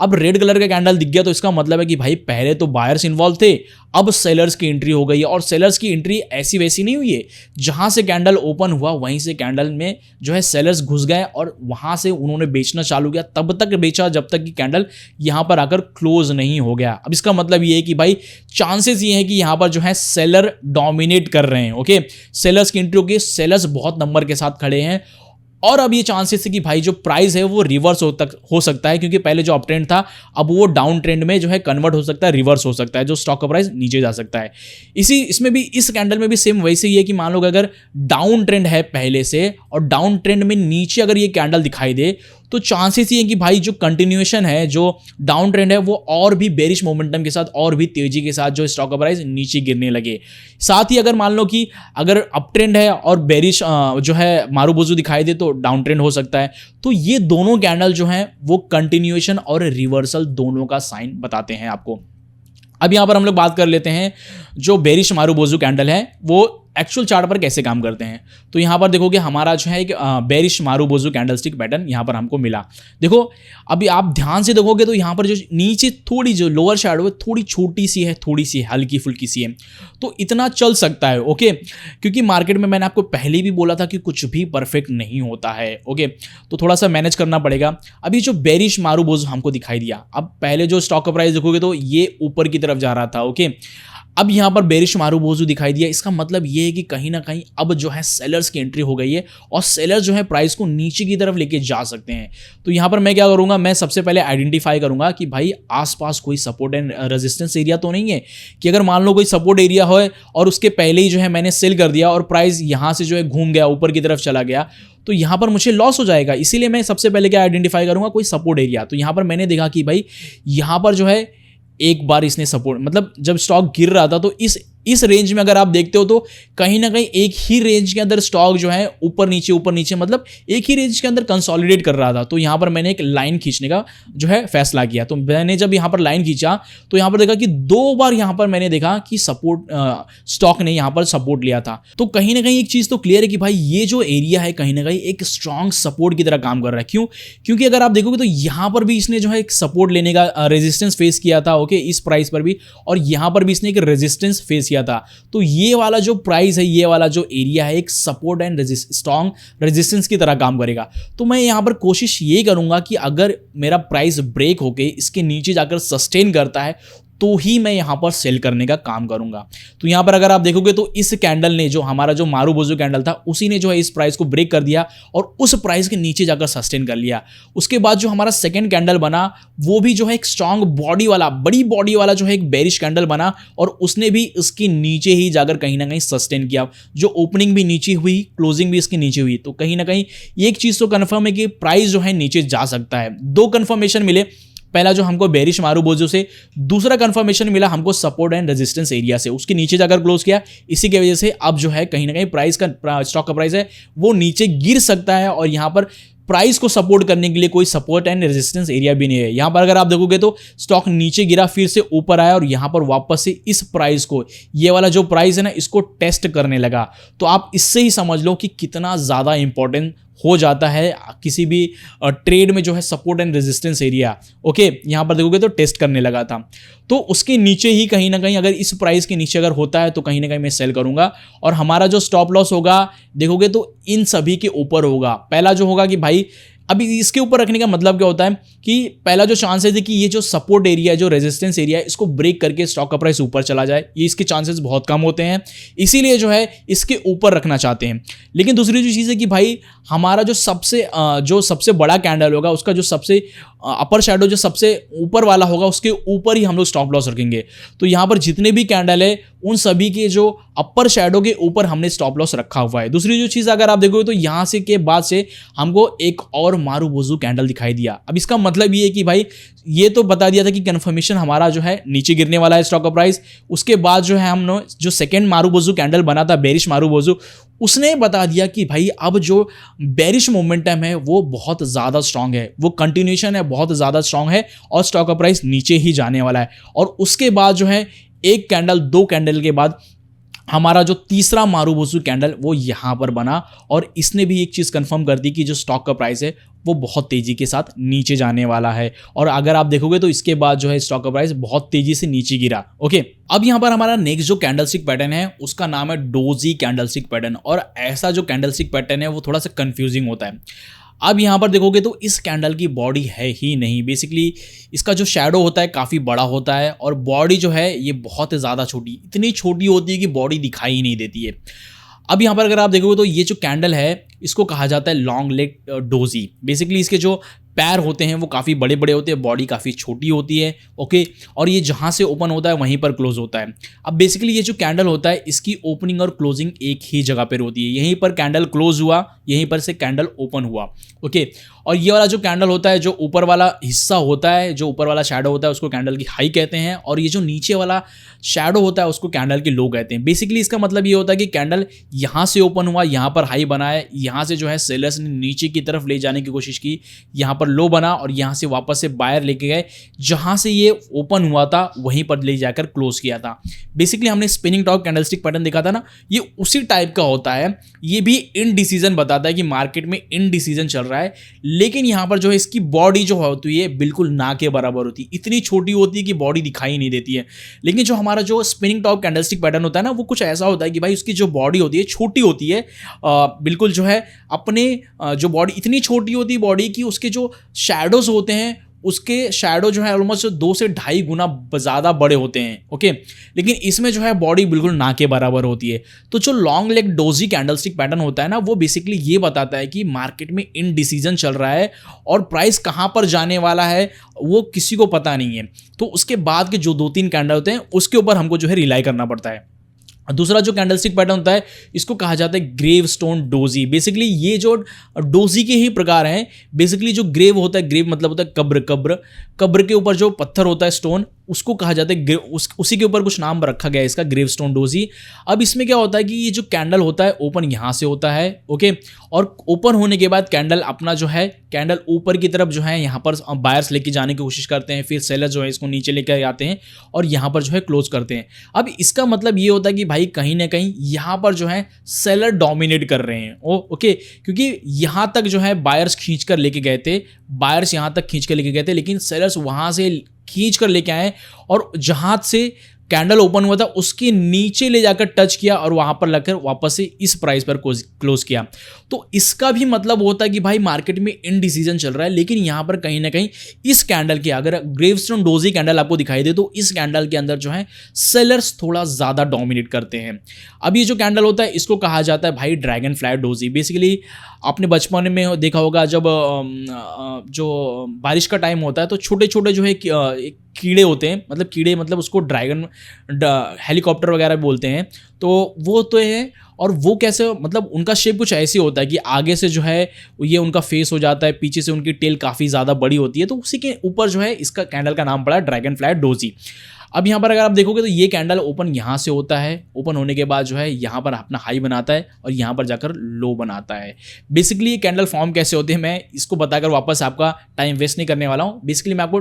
अब रेड कलर का कैंडल दिख गया तो इसका मतलब है कि भाई पहले तो बायर्स इन्वॉल्व थे, अब सेलर्स की एंट्री हो गई है और सेलर्स की एंट्री ऐसी वैसी नहीं हुई है, जहां से कैंडल ओपन हुआ वहीं से कैंडल में जो है सेलर्स घुस गए और वहां से उन्होंने बेचना चालू किया, तब तक बेचा जब तक कि कैंडल यहां पर आकर क्लोज नहीं हो गया। अब इसका मतलब ये है कि भाई चांसेस ये है कि यहां पर जो है सेलर डोमिनेट कर रहे हैं। ओके, सेलर्स की एंट्री होगी, सेलर्स बहुत नंबर के साथ खड़े हैं और अब ये चांसेस है कि भाई जो प्राइस है वो रिवर्स हो सकता है, क्योंकि पहले जो अप ट्रेंड था अब वो डाउन ट्रेंड में जो है कन्वर्ट हो सकता है, रिवर्स हो सकता है, जो स्टॉक का प्राइस नीचे जा सकता है। इसमें भी इस कैंडल में भी सेम वैसे ही है कि मान लो अगर डाउन ट्रेंड है पहले से और डाउन ट्रेंड में नीचे अगर ये कैंडल दिखाई दे तो चांसेस ये है कि भाई जो कंटिन्यूएशन है, जो डाउन ट्रेंड है वो और भी बेरिश मोमेंटम के साथ और भी तेजी के साथ जो स्टॉक का प्राइस नीचे गिरने लगे। साथ ही अगर मान लो कि अगर अप ट्रेंड है और बेरिश जो है मारूबोजू दिखाई दे तो डाउन ट्रेंड हो सकता है। तो ये दोनों कैंडल जो हैं वो कंटिन्यूएशन और रिवर्सल दोनों का साइन बताते हैं आपको। अब यहां पर हम लोग बात कर लेते हैं जो बेरिश मारूबोजू कैंडल है वो एक्चुअल चार्ट पर कैसे काम करते हैं। तो यहां पर देखोगे हमारा जो है एक बेरिश मारूबोजू कैंडलस्टिक पैटर्न यहां पर हमको मिला। देखो अभी आप ध्यान से देखोगे तो यहां पर जो नीचे थोड़ी जो लोअर शैडो है थोड़ी छोटी सी है, थोड़ी सी हल्की फुल्की सी है, तो इतना चल सकता है। ओके, क्योंकि मार्केट में मैंने आपको पहले भी बोला था कि कुछ भी परफेक्ट नहीं होता है। ओके, तो थोड़ा सा मैनेज करना पड़ेगा। अभी जो बेरिश मारूबोजू हमको दिखाई दिया, अब पहले जो स्टॉक का प्राइस देखोगे तो ये ऊपर की तरफ जा रहा था। ओके, अब यहाँ पर बेरिश मारूबोजू दिखाई दिया। इसका मतलब ये है कि कहीं ना कहीं अब जो है सेलर्स की एंट्री हो गई है और सेलर्स जो है प्राइस को नीचे की तरफ लेके जा सकते हैं। तो यहाँ पर मैं क्या करूँगा, मैं सबसे पहले आइडेंटिफाई करूँगा कि भाई आसपास कोई सपोर्ट एंड रेजिस्टेंस एरिया तो नहीं है, कि अगर मान लो कोई सपोर्ट एरिया हो और उसके पहले ही जो है मैंने सेल कर दिया और प्राइस यहाँ से जो है घूम गया ऊपर की तरफ चला गया, तो यहाँ पर मुझे लॉस हो जाएगा। इसीलिए मैं सबसे पहले क्या आइडेंटिफाई करूँगा, कोई सपोर्ट एरिया। तो यहाँ पर मैंने देखा कि भाई यहाँ पर जो है एक बार इसने सपोर्ट, मतलब जब स्टॉक गिर रहा था तो इस रेंज में अगर आप देखते हो तो कहीं ना कहीं एक ही रेंज के अंदर स्टॉक जो है ऊपर नीचे मतलब एक ही रेंज के अंदर कंसोलिडेट कर रहा था। तो यहाँ पर मैंने एक लाइन खींचने का जो है फैसला किया। तो मैंने जब यहाँ पर लाइन खींचा तो यहाँ पर देखा कि 2 बार यहाँ पर मैंने देखा कि सपोर्ट स्टॉक ने यहाँ पर सपोर्ट लिया था। तो कहीं ना कहीं एक चीज़ तो क्लियर है कि भाई ये जो एरिया है कहीं ना कहीं एक स्ट्रॉन्ग सपोर्ट की तरह काम कर रहा है। क्यों? क्योंकि अगर आप देखोगे तो यहाँ पर भी इसने जो है एक सपोर्ट लेने का रेजिस्टेंस फेस किया था, ओके, इस प्राइस पर भी, और यहाँ पर भी इसने एक रेजिस्टेंस फेस किया था। तो ये वाला जो प्राइस है, ये वाला जो एरिया है, एक सपोर्ट एंड स्ट्रॉन्ग रेजिस्टेंस की तरह काम करेगा। तो मैं यहाँ पर कोशिश ये करूंगा कि अगर मेरा प्राइस ब्रेक होके इसके नीचे जाकर सस्टेन करता है तो ही मैं यहाँ पर सेल करने का काम करूंगा। तो यहाँ पर अगर आप देखोगे तो इस कैंडल ने, जो हमारा जो मारूबोजू कैंडल था, उसी ने जो है इस प्राइस को ब्रेक कर दिया और उस प्राइस के नीचे जाकर सस्टेन कर लिया। उसके बाद जो हमारा सेकंड कैंडल बना वो भी जो है एक स्ट्रांग बॉडी वाला, बड़ी बॉडी वाला जो है एक बेरिश कैंडल बना और उसने भी इसके नीचे ही जाकर कहीं ना कहीं सस्टेन किया। जो ओपनिंग भी नीचे हुई, क्लोजिंग भी इसकी नीचे हुई। तो कहीं ना कहीं एक चीज तो कंफर्म है कि प्राइस जो है नीचे जा सकता है। 2 कंफर्मेशन मिले, पहला जो हमको बेरिश मारूबोजू से, दूसरा कंफर्मेशन मिला हमको सपोर्ट एंड रेजिस्टेंस एरिया से, उसके नीचे जाकर क्लोज किया। इसी की वजह से अब जो है कहीं ना कहीं प्राइस का, स्टॉक का प्राइस है वो नीचे गिर सकता है और यहाँ पर प्राइस को सपोर्ट करने के लिए कोई सपोर्ट एंड रेजिस्टेंस एरिया भी नहीं है। यहां पर अगर आप देखोगे तो स्टॉक नीचे गिरा, फिर से ऊपर आया और यहां पर वापस से इस प्राइस को, ये वाला जो प्राइस है ना, इसको टेस्ट करने लगा। तो आप इससे ही समझ लो कि कितना ज्यादा इंपॉर्टेंट हो जाता है किसी भी ट्रेड में जो है support and resistance area. Okay, यहां पर देखोगे तो टेस्ट करने लगा था। तो उसके नीचे ही कहीं ना कहीं, अगर इस प्राइस के नीचे अगर होता है तो कहीं ना कहीं मैं सेल करूंगा और हमारा जो स्टॉप लॉस होगा देखोगे तो इन सभी के ऊपर होगा। पहला जो होगा कि भाई अभी इसके ऊपर रखने का मतलब क्या होता है कि पहला जो चांसेस है कि ये जो सपोर्ट एरिया है, जो रेजिस्टेंस एरिया है, इसको ब्रेक करके स्टॉक का प्राइस ऊपर चला जाए, ये इसके चांसेस बहुत कम होते हैं, इसीलिए जो है इसके ऊपर रखना चाहते हैं। लेकिन दूसरी जो चीज़ है कि भाई हमारा जो सबसे बड़ा कैंडल होगा, उसका जो सबसे अपर शैडो जो सबसे ऊपर वाला होगा, उसके ऊपर ही हम लोग स्टॉप लॉस रखेंगे। तो यहाँ पर जितने भी कैंडल है उन सभी के जो अपर शैडो के ऊपर हमने स्टॉप लॉस रखा हुआ है। दूसरी जो चीज़ अगर आप देखोगे तो यहाँ से के बाद से हमको एक और मारूबोजू कैंडल दिखाई दिया। अब इसका मतलब ये है कि भाई ये तो बता दिया था कि कंफर्मेशन हमारा जो है नीचे गिरने वाला है स्टॉक का प्राइस। उसके बाद जो है हमने जो सेकेंड मारूबोजू कैंडल बना था, बेरिश मारूबोजू, उसने बता दिया कि भाई अब जो बेरिश मोमेंटम है वो बहुत ज़्यादा स्ट्रांग है, वो कंटिन्यूएशन है, बहुत ज़्यादा स्ट्रांग है और स्टॉक का प्राइस नीचे ही जाने वाला है। और उसके बाद जो है एक कैंडल, 2 कैंडल के बाद हमारा जो तीसरा मारूबोजू कैंडल वो यहाँ पर बना और इसने भी एक चीज़ कंफर्म कर दी कि जो स्टॉक का प्राइस है वो बहुत तेज़ी के साथ नीचे जाने वाला है। और अगर आप देखोगे तो इसके बाद जो है स्टॉक का प्राइस बहुत तेज़ी से नीचे गिरा। ओके, अब यहाँ पर हमारा नेक्स्ट जो कैंडलस्टिक पैटर्न है उसका नाम है डोजी कैंडलस्टिक पैटर्न। और ऐसा जो कैंडलस्टिक पैटर्न है वो थोड़ा सा कंफ्यूजिंग होता है। अब यहाँ पर देखोगे तो इस कैंडल की बॉडी है ही नहीं, बेसिकली इसका जो शैडो होता है काफ़ी बड़ा होता है और बॉडी जो है ये बहुत ज़्यादा छोटी, इतनी छोटी होती है कि बॉडी दिखाई ही नहीं देती है। अब यहाँ पर अगर आप देखोगे तो ये जो कैंडल है इसको कहा जाता है लॉन्ग लेग डोजी। बेसिकली इसके जो पैर होते हैं वो काफ़ी बड़े बड़े होते हैं, बॉडी काफ़ी छोटी होती है। ओके, और ये जहाँ से ओपन होता है वहीं पर क्लोज होता है। अब बेसिकली ये जो कैंडल होता है इसकी ओपनिंग और क्लोजिंग एक ही जगह पर होती है। यहीं पर कैंडल क्लोज हुआ, यहीं पर से कैंडल ओपन हुआ। ओके, और ये वाला जो कैंडल होता है, जो ऊपर वाला हिस्सा होता है, जो ऊपर वाला शैडो होता है उसको कैंडल की हाई कहते हैं और ये जो नीचे वाला शैडो होता है उसको कैंडल की लो कहते हैं। बेसिकली इसका मतलब ये होता है कि कैंडल यहाँ से ओपन हुआ, यहाँ पर हाई बना है, यहाँ से जो है सेलर्स ने नीचे की तरफ ले जाने की कोशिश की, यहाँ पर लो बना और यहाँ से वापस से बायर लेके गए, जहाँ से ये ओपन हुआ था वहीं पर ले जाकर क्लोज किया था। बेसिकली हमने स्पिनिंग टॉप कैंडलस्टिक पैटर्न देखा था ना, ये उसी टाइप का होता है। ये भी इनडिसीजन बताता है कि मार्केट में इनडिसीजन चल रहा है, लेकिन यहाँ पर जो है इसकी बॉडी जो होती है बिल्कुल ना के बराबर होती है, इतनी छोटी होती है कि बॉडी दिखाई नहीं देती है। लेकिन जो हमारा जो स्पिनिंग टॉप कैंडलस्टिक पैटर्न होता है ना, वो कुछ ऐसा होता है कि भाई उसकी जो बॉडी होती है छोटी होती है, बिल्कुल जो है अपने जो बॉडी इतनी छोटी होती है बॉडी की उसके जो शैडोज होते हैं उसके शैडो जो है ऑलमोस्ट 2 से 2.5 गुना ज़्यादा बड़े होते हैं। ओके, लेकिन इसमें जो है बॉडी बिल्कुल ना के बराबर होती है। तो जो long leg doji candlestick pattern होता है ना, वो बेसिकली ये बताता है कि मार्केट में इनडिसीजन चल रहा है और प्राइस कहाँ पर जाने वाला है वो किसी को पता नहीं है। तो उसके बाद के जो 2-3 कैंडल होते हैं उसके ऊपर हमको जो है रिलाई करना पड़ता है। दूसरा जो कैंडलस्टिक पैटर्न होता है इसको कहा जाता है ग्रेव स्टोन डोजी। बेसिकली ये जो डोजी के ही प्रकार हैं। बेसिकली जो ग्रेव होता है, ग्रेव मतलब होता है कब्र, कब्र के ऊपर जो पत्थर होता है स्टोन, उसको कहा जाता है उसी के ऊपर कुछ नाम रखा गया है इसका, ग्रेव स्टोन डोजी। अब इसमें क्या होता है कि ये जो कैंडल होता है ओपन यहाँ से होता है। ओके, और ओपन होने के बाद कैंडल अपना जो है कैंडल ऊपर की तरफ जो है यहाँ पर बायर्स लेके जाने की कोशिश करते हैं, फिर सेलर जो है इसको नीचे लेकर आते हैं और यहाँ पर जो है क्लोज करते हैं। अब इसका मतलब ये होता है कि भाई कहीं ना कहीं यहाँ पर जो है सेलर डोमिनेट कर रहे हैं। ओके, क्योंकि यहाँ तक जो है बायर्स खींच कर लेके गए थे, बायर्स यहाँ तक खींच कर लेके गए थे, लेकिन सेलर्स वहाँ से खींच कर लेके आए और जहां से कैंडल ओपन हुआ था उसके नीचे ले जाकर टच किया और वहां पर लगकर वापस से इस प्राइस पर क्लोज किया। तो इसका भी मतलब होता है कि भाई मार्केट में इनडिसीजन चल रहा है, लेकिन यहां पर कहीं ना कहीं इस कैंडल के, अगर ग्रेवस्टोन डोजी कैंडल आपको दिखाई दे तो इस कैंडल के अंदर जो है सेलर्स थोड़ा ज्यादा डोमिनेट करते हैं। अब ये जो कैंडल होता है इसको कहा जाता है भाई ड्रैगन फ्लाई डोजी। बेसिकली आपने बचपन में देखा होगा जब जो बारिश का टाइम होता है तो छोटे छोटे जो है कीड़े होते हैं, मतलब कीड़े मतलब उसको ड्रैगन हेलीकॉप्टर वगैरह बोलते हैं। तो वो तो है, और वो कैसे, मतलब उनका शेप कुछ ऐसे होता है कि आगे से जो है ये उनका फेस हो जाता है, पीछे से उनकी टेल काफ़ी ज़्यादा बड़ी होती है। तो उसी के ऊपर जो है इसका कैंडल का नाम पड़ा ड्रैगन फ्लाई डोजी। अब यहाँ पर अगर आप देखोगे तो ये कैंडल ओपन यहाँ से होता है, ओपन होने के बाद जो है यहाँ पर अपना हाई बनाता है और यहाँ पर जाकर लो बनाता है। बेसिकली ये कैंडल फॉर्म कैसे होते हैं मैं इसको बताकर वापस आपका टाइम वेस्ट नहीं करने वाला हूँ। बेसिकली मैं आपको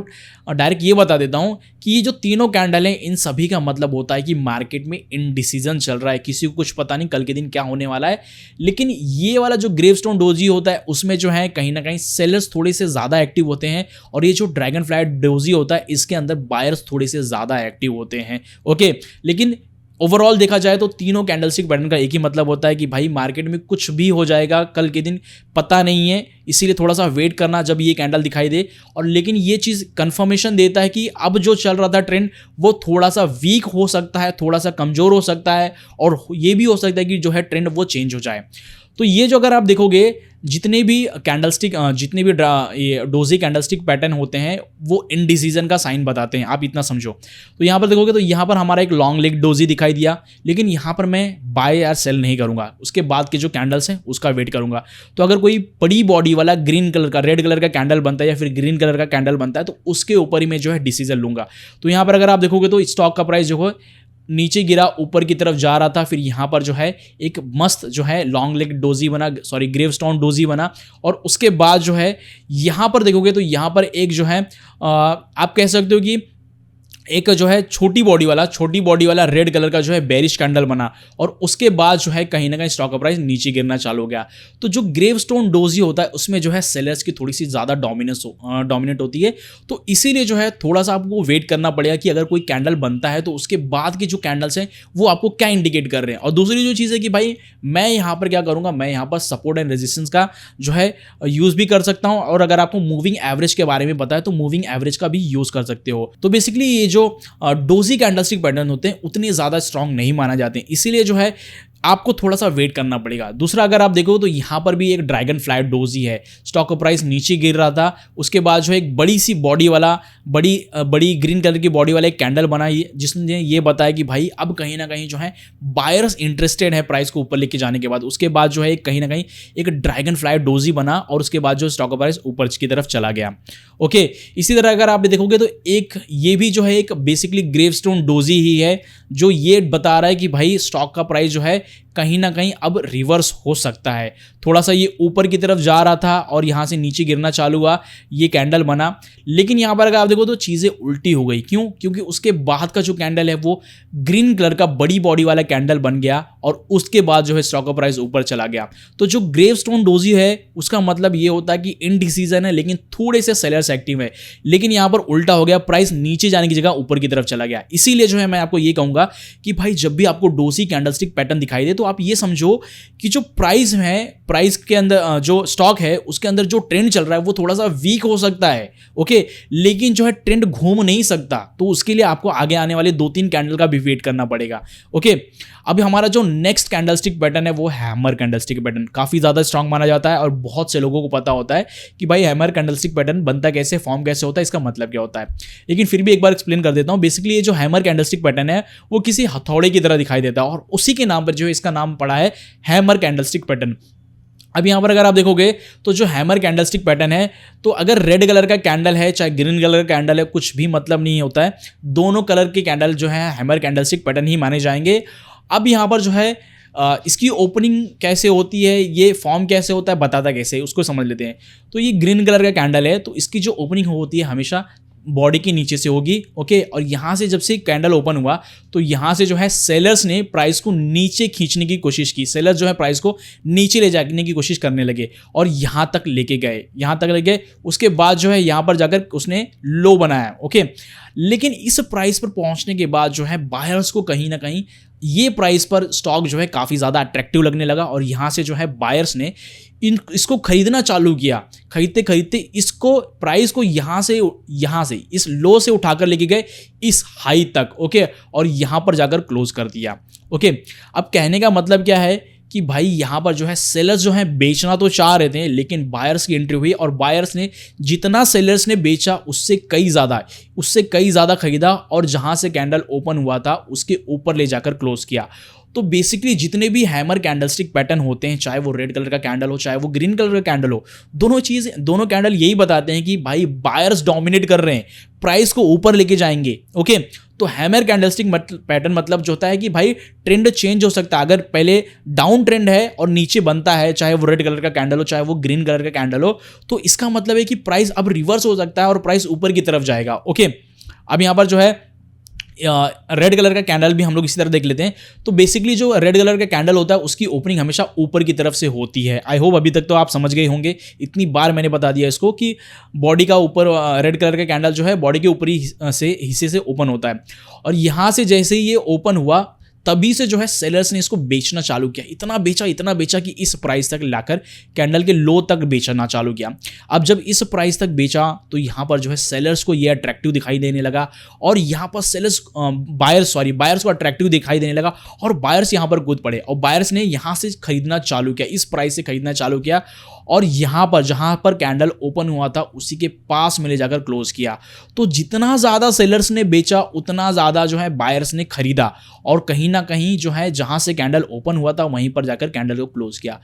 डायरेक्ट ये बता देता हूँ कि ये जो तीनों कैंडल हैं इन सभी का मतलब होता है कि मार्केट में इनडिसीजन चल रहा है, किसी को कुछ पता नहीं कल के दिन क्या होने वाला है। लेकिन ये वाला जो ग्रेवस्टोन डोजी होता है उसमें जो है कहीं ना कहीं सेलर्स थोड़े से ज़्यादा एक्टिव होते हैं, और ये जो ड्रैगन फ्लाई डोजी होता है इसके अंदर बायर्स थोड़े से ज़्यादा एक्टिव होते हैं। ओके, लेकिन ओवरऑल देखा जाए तो तीनों कैंडलस्टिक पैटर्न का एक ही मतलब होता है कि भाई मार्केट में कुछ भी हो जाएगा कल के दिन पता नहीं है, इसीलिए थोड़ा सा वेट करना जब ये कैंडल दिखाई दे। और लेकिन ये चीज़ कंफर्मेशन देता है कि अब जो चल रहा था ट्रेंड वो थोड़ा सा वीक हो सकता है, थोड़ा सा कमज़ोर हो सकता है, और ये भी हो सकता है कि जो है ट्रेंड वो चेंज हो जाए। तो ये जो अगर आप देखोगे जितने भी कैंडलस्टिक जितने भी ये डोजी कैंडलस्टिक पैटर्न होते हैं वो इनडिसीजन का साइन बताते हैं, आप इतना समझो। तो यहाँ पर देखोगे तो यहाँ पर हमारा एक लॉन्ग लेग डोजी दिखाई दिया, लेकिन यहाँ पर मैं बाय या सेल नहीं करूँगा, उसके बाद के जो कैंडल्स हैं उसका वेट करूँगा। तो अगर कोई बड़ी बॉडी वाला ग्रीन कलर का, रेड कलर का कैंडल बनता है या फिर ग्रीन कलर का कैंडल बनता है तो उसके ऊपर ही मैं जो है डिसीजन लूँगा। तो यहाँ पर अगर आप देखोगे तो स्टॉक का प्राइस जो है नीचे गिरा, ऊपर की तरफ जा रहा था, फिर यहाँ पर जो है एक मस्त जो है लॉन्ग लेग डोजी बना, सॉरी ग्रेवस्टोन डोजी बना। और उसके बाद जो है यहाँ पर देखोगे तो यहाँ पर एक जो है आप कह सकते हो कि एक जो है छोटी बॉडी वाला रेड कलर का जो है बेरिश कैंडल बना, और उसके बाद जो है कहीं ना कहीं स्टॉक का प्राइस नीचे गिरना चालू हो गया। तो जो ग्रेवस्टोन डोजी होता है उसमें जो है सेलर्स की थोड़ी सी ज़्यादा डोमिनेट होती है। तो इसीलिए जो है थोड़ा सा आपको वेट करना पड़ेगा कि अगर कोई कैंडल बनता है तो उसके बाद के जो कैंडल्स हैं वो आपको क्या इंडिकेट कर रहे हैं। और दूसरी जो चीज़ है कि भाई मैं यहाँ पर क्या करूँगा, मैं यहाँ पर सपोर्ट एंड रेजिस्टेंस का जो है यूज़ भी कर सकता हूँ, और अगर आपको मूविंग एवरेज के बारे में पता है तो मूविंग एवरेज का भी यूज़ कर सकते हो। तो बेसिकली ये जो डोजी कैंडलस्टिक पैटर्न होते हैं उतने ज़्यादा स्ट्रांग नहीं माना जाते हैं, इसीलिए जो है आपको थोड़ा सा वेट करना पड़ेगा। दूसरा अगर आप देखो तो यहाँ पर भी एक ड्रैगन फ्लाई डोजी है, स्टॉक का प्राइस नीचे गिर रहा था, उसके बाद जो है एक बड़ी सी बॉडी वाला बड़ी ग्रीन कलर की बॉडी वाला एक कैंडल बना, जिसने ये बताया कि भाई अब कहीं ना कहीं जो है बायर्स इंटरेस्टेड है प्राइस को ऊपर लेके जाने के बाद। उसके बाद जो है कहीं ना कहीं एक ड्रैगन फ्लाई डोजी बना और उसके बाद जो स्टॉक का प्राइस ऊपर की तरफ चला गया। ओके, इसी तरह अगर आप देखोगे तो एक ये भी जो है एक बेसिकली ग्रेवस्टोन डोजी ही है जो ये बता रहा है कि भाई स्टॉक का प्राइस जो है कहीं ना कहीं अब रिवर्स हो सकता है। थोड़ा सा ये ऊपर की तरफ जा रहा था और यहाँ से नीचे गिरना चालू हुआ, ये कैंडल बना, लेकिन यहाँ पर अगर आप देखो तो चीज़ें उल्टी हो गई। क्यों? क्योंकि उसके बाद का जो कैंडल है वो ग्रीन कलर का बड़ी बॉडी वाला कैंडल बन गया और उसके बाद जो है स्टॉक का प्राइस ऊपर चला गया। तो जो ग्रेवस्टोन डोजी है उसका मतलब ये होता है कि इनडिसीजन है लेकिन थोड़े से सेलर्स एक्टिव है, लेकिन यहाँ पर उल्टा हो गया, प्राइस नीचे जाने की जगह ऊपर की तरफ चला गया। इसीलिए जो है मैं आपको ये कहूँगा कि भाई जब भी आपको डोजी कैंडलस्टिक पैटर्न दिखाई दे तो आप ये समझो कि जो प्राइस है, प्राइस के अंदर जो स्टॉक है उसके अंदर जो ट्रेंड चल रहा है वो थोड़ा सा वीक हो सकता है, ओके, लेकिन जो है ट्रेंड घूम नहीं सकता। तो उसके लिए आपको आगे आने वाले 2-3 कैंडल का भी वेट करना पड़ेगा, ओके। अभी हमारा जो नेक्स्ट कैंडलस्टिक पैटर्न है वो हैमर कैंडलस्टिक पैटर्न काफी ज्यादा स्ट्रांग माना जाता है और बहुत से लोगों को पता होता है कि भाई हैमर कैंडलस्टिक पैटर्न बनता कैसे, फॉर्म कैसे होता है, इसका मतलब क्या होता है। लेकिन फिर भी एक बार एक्सप्लेन कर देता हूं। बेसिकली ये जो हैमर कैंडलस्टिक पैटर्न है वो किसी हथौड़े की तरह दिखाई देता है और उसी के नाम पर जो है इसका नाम पड़ा है हैमर कैंडलस्टिक पैटर्न। अब यहां पर अगर आप देखोगे तो जो हैमर कैंडलस्टिक पैटर्न है, तो अगर रेड कलर का कैंडल है चाहे ग्रीन कलर का कैंडल है, कुछ भी मतलब नहीं होता है, दोनों कलर के कैंडल जो है हैमर कैंडलस्टिक पैटर्न ही माने जाएंगे। अब यहां पर जो है इसकी ओपनिंग कैसे होती है, ये फॉर्म कैसे होता है, बताता कैसे है, उसको समझ लेते हैं। तो ये ग्रीन कलर का कैंडल है, तो इसकी जो ओपनिंग होती है हमेशा बॉडी के नीचे से होगी, ओके। और यहाँ से जब से कैंडल ओपन हुआ तो यहाँ से जो है सेलर्स ने प्राइस को नीचे खींचने की कोशिश की, सेलर्स जो है प्राइस को नीचे ले जाने की कोशिश करने लगे और यहाँ तक लेके गए, यहाँ तक ले गए। उसके बाद जो है यहाँ पर जाकर उसने लो बनाया, ओके। लेकिन इस प्राइस पर पहुँचने के बाद जो है बायर्स को कहीं ना कहीं ये प्राइस पर स्टॉक जो है काफ़ी ज़्यादा अट्रैक्टिव लगने लगा और यहाँ से जो है बायर्स ने इसको खरीदना चालू किया। खरीदते खरीदते इसको प्राइस को यहाँ से इस लो से उठाकर लेके गए इस हाई तक, ओके, और यहाँ पर जाकर क्लोज कर दिया, ओके। अब कहने का मतलब क्या है कि भाई यहाँ पर जो है सेलर्स जो है बेचना तो चाह रहे थे, लेकिन बायर्स की एंट्री हुई और बायर्स ने जितना सेलर्स ने बेचा उससे कई ज़्यादा खरीदा और जहाँ से कैंडल ओपन हुआ था उसके ऊपर ले जाकर क्लोज किया। तो बेसिकली जितने भी हैमर कैंडलस्टिक पैटर्न होते हैं, चाहे वो रेड कलर का कैंडल हो चाहे वो ग्रीन कलर का कैंडल हो, दोनों कैंडल यही बताते हैं कि भाई बायर्स डोमिनेट कर रहे हैं, प्राइस को ऊपर लेके जाएंगे, ओके। तो हैमर कैंडलस्टिक पैटर्न मतलब जो होता है कि भाई ट्रेंड चेंज हो सकता है। अगर पहले डाउन ट्रेंड है और नीचे बनता है, चाहे वो रेड कलर का कैंडल हो चाहे वो ग्रीन कलर का कैंडल हो, तो इसका मतलब है कि प्राइस अब रिवर्स हो सकता है और प्राइस ऊपर की तरफ जाएगा, ओके। अब यहाँ पर जो है रेड कलर का कैंडल भी हम लोग इसी तरह देख लेते हैं। तो बेसिकली जो रेड कलर का कैंडल होता है उसकी ओपनिंग हमेशा ऊपर की तरफ से होती है। आई होप अभी तक तो आप समझ गए होंगे, इतनी बार मैंने बता दिया इसको कि बॉडी का ऊपर रेड कलर का कैंडल जो है बॉडी के ऊपरी हिस्से से ओपन होता है और यहाँ से जैसे ही ये ओपन हुआ तभी से जो है सेलर्स ने इसको बेचना चालू किया, इतना बेचा कि इस प्राइस तक लाकर कैंडल के लो तक बेचना चालू किया। अब जब इस प्राइस तक बेचा तो यहाँ पर जो है सेलर्स को ये अट्रैक्टिव दिखाई देने लगा और यहाँ पर बायर्स को अट्रैक्टिव दिखाई देने लगा और बायर्स यहाँ पर कूद पड़े और बायर्स ने यहाँ से खरीदना चालू किया, इस प्राइस से खरीदना चालू किया और यहाँ पर जहाँ पर कैंडल ओपन हुआ था उसी के पास में ले जाकर क्लोज किया। तो जितना ज़्यादा सेलर्स ने बेचा उतना ज़्यादा जो है बायर्स ने खरीदा और कहीं ना कहीं जो है जहाँ से कैंडल ओपन हुआ था वहीं पर जाकर कैंडल को क्लोज किया।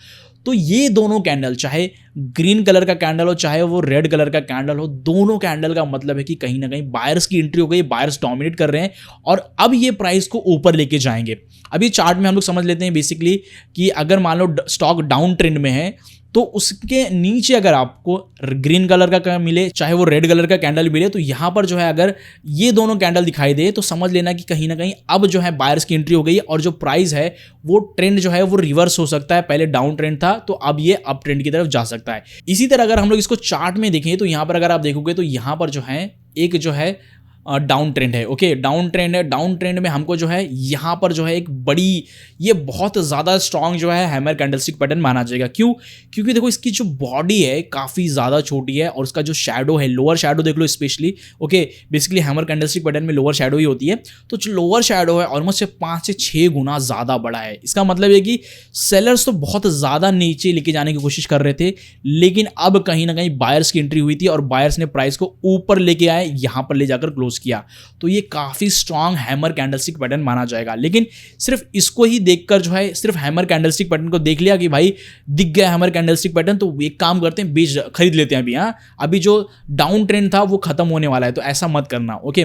तो ये दोनों कैंडल, चाहे ग्रीन कलर का कैंडल हो चाहे वो रेड कलर का कैंडल हो, दोनों कैंडल का मतलब है कि कहीं ना कहीं बायर्स की एंट्री हो गई, बायर्स डोमिनेट कर रहे हैं और अब ये प्राइस को ऊपर लेके जाएंगे। अभी चार्ट में हम लोग समझ लेते हैं बेसिकली कि अगर मान लो स्टॉक डाउन ट्रेंड में है तो उसके नीचे अगर आपको ग्रीन कलर का मिले चाहे वो रेड कलर का कैंडल मिले, तो यहाँ पर जो है अगर ये दोनों कैंडल दिखाई दे तो समझ लेना कि कहीं ना कहीं अब जो है बायर्स की एंट्री हो गई और जो प्राइस है वो ट्रेंड जो है वो रिवर्स हो सकता है। पहले डाउन ट्रेंड था तो अब ये अप ट्रेंड की तरफ जा सकता है। इसी तरह अगर हम लोग इसको चार्ट में देखें तो यहाँ पर अगर आप देखोगे तो यहाँ पर जो है एक जो है डाउन ट्रेंड है, ओके, डाउन ट्रेंड है। डाउन ट्रेंड में हमको जो है यहाँ पर जो है एक बड़ी, ये बहुत ज़्यादा स्ट्रांग जो है हैमर कैंडलस्टिक पैटर्न माना जाएगा। क्यों? क्योंकि देखो इसकी जो बॉडी है काफ़ी ज़्यादा छोटी है और उसका जो शैडो है, लोअर शैडो देख लो specially, okay, basically hammer candlestick pattern में लोअर शैडो ही होती है। तो जो लोअर शैडो है ऑलमोस्ट 5 से 6 गुना ज़्यादा बड़ा है। इसका मतलब है कि सेलर्स तो बहुत ज़्यादा नीचे लेके जाने की कोशिश कर रहे थे, लेकिन अब कहीं ना कहीं बायर्स की एंट्री हुई थी और बायर्स ने प्राइस को ऊपर लेके आए, यहाँ पर ले जाकर क्लोज किया। तो ये काफी स्ट्रांग हैमर कैंडलस्टिक पैटर्न माना जाएगा। लेकिन सिर्फ इसको ही देखकर जो है सिर्फ हैमर कैंडलस्टिक पैटर्न को देख लिया कि भाई दिख गया हैमर कैंडलस्टिक पैटर्न, तो एक काम करते हैं खरीद लेते हैं अभी। अभी जो डाउन ट्रेंड था वो खत्म होने वाला है, तो ऐसा मत करना, ओके।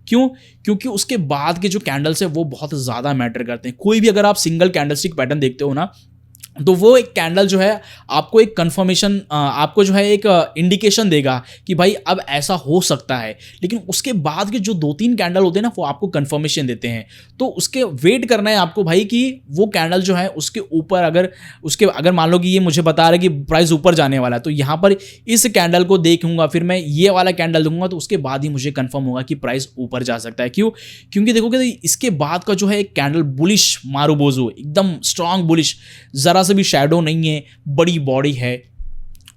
क्यों? क्योंकि उसके बाद के जो कैंडल्स है वो बहुत ज्यादा मैटर करते हैं। कोई भी अगर आप सिंगल कैंडलस्टिक पैटर्न देखते हो ना, तो वो एक कैंडल जो है आपको एक कंफर्मेशन, आपको जो है एक इंडिकेशन देगा कि भाई अब ऐसा हो सकता है। लेकिन उसके बाद के जो 2-3 कैंडल होते हैं ना, वो आपको कंफर्मेशन देते हैं। तो उसके वेट करना है आपको भाई कि वो कैंडल जो है उसके ऊपर अगर मान लो कि ये मुझे बता रहा है कि प्राइस ऊपर जाने वाला है, तो यहाँ पर इस कैंडल को देखूंगा, फिर मैं ये वाला कैंडल दूंगा, तो उसके बाद ही मुझे कंफर्म होगा कि प्राइस ऊपर जा सकता है। क्यों? क्योंकि देखोगे तो इसके बाद का जो है एक कैंडल बुलिश मारुबोजो, एकदम स्ट्रांग बुलिश, जरा से भी शैडो नहीं है, बड़ी बॉडी है।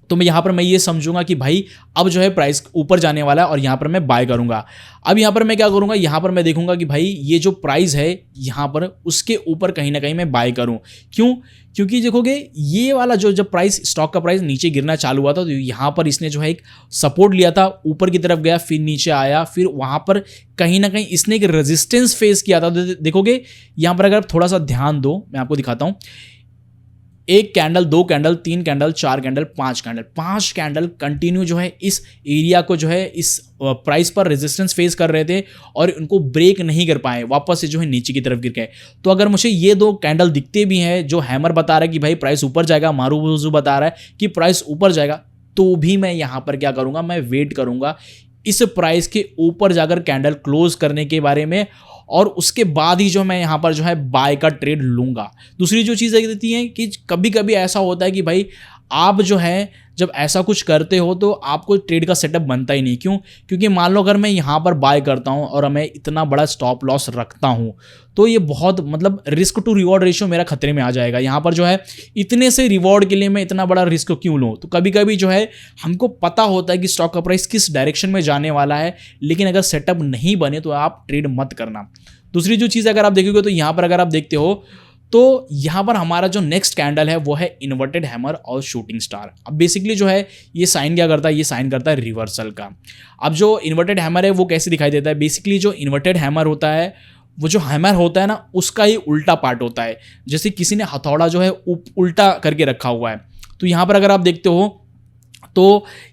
तो मैं यहाँ पर मैं ये समझूंगा कि भाई अब जो है प्राइस ऊपर जाने वाला है और यहाँ पर मैं बाय करूंगा। अब यहाँ पर मैं क्या करूंगा, यहाँ पर मैं देखूंगा कि भाई ये जो प्राइस है यहाँ पर उसके ऊपर कहीं ना कहीं मैं बाय करूं। क्यों? क्योंकि देखोगे ये वाला जो जब प्राइस स्टॉक का प्राइस नीचे गिरना चालू हुआ था, तो यहाँ पर इसने जो है एक सपोर्ट लिया था, ऊपर की तरफ गया, फिर नीचे आया, फिर वहाँ पर कहीं ना कहीं इसने एक रेजिस्टेंस फेस किया था। देखोगे यहाँ पर अगर आप थोड़ा सा ध्यान दो, मैं आपको दिखाता हूँ, 1 candle, 2 candle, 3 candle, 4 candle, 5 candle continue जो है इस एरिया को जो है इस प्राइस पर रेजिस्टेंस फेस कर रहे थे और उनको ब्रेक नहीं कर पाए, वापस से जो है नीचे की तरफ गिर गए। तो अगर मुझे ये 2 कैंडल दिखते भी हैं, जो हैमर बता रहा है कि भाई प्राइस ऊपर जाएगा, मारुबोजो बता रहा है कि प्राइस ऊपर जाएगा, तो भी मैं यहाँ पर क्या करूँगा, मैं वेट करूँगा इस प्राइस के ऊपर जाकर कैंडल क्लोज करने के बारे में, और उसके बाद ही जो मैं यहाँ पर जो है बाय का ट्रेड लूँगा। दूसरी जो चीज़ देती है कि कभी कभी ऐसा होता है कि भाई आप जो है जब ऐसा कुछ करते हो तो आपको ट्रेड का सेटअप बनता ही नहीं। क्यों? क्योंकि मान लो अगर मैं यहाँ पर बाय करता हूँ और मैं इतना बड़ा स्टॉप लॉस रखता हूँ, तो ये बहुत मतलब रिस्क टू रिवॉर्ड रेशियो मेरा खतरे में आ जाएगा। यहाँ पर जो है इतने से रिवॉर्ड के लिए मैं इतना बड़ा रिस्क क्यों लूँ? तो कभी कभी जो है हमको पता होता है कि स्टॉक का प्राइस किस डायरेक्शन में जाने वाला है, लेकिन अगर सेटअप नहीं बने तो आप ट्रेड मत करना। दूसरी जो चीज़ अगर आप देखोगे तो यहाँ पर अगर आप देखते हो तो यहाँ पर हमारा जो नेक्स्ट कैंडल है वो है इन्वर्टेड हैमर और शूटिंग स्टार। अब बेसिकली जो है ये साइन क्या करता है, ये साइन करता है रिवर्सल का। अब जो इन्वर्टेड हैमर है वो कैसे दिखाई देता है, बेसिकली जो इन्वर्टेड हैमर होता है, वो जो हैमर होता है ना, उसका ही उल्टा पार्ट होता है। जैसे किसी ने हथौड़ा जो है उल्टा करके रखा हुआ है। तो यहाँ पर अगर आप देखते हो तो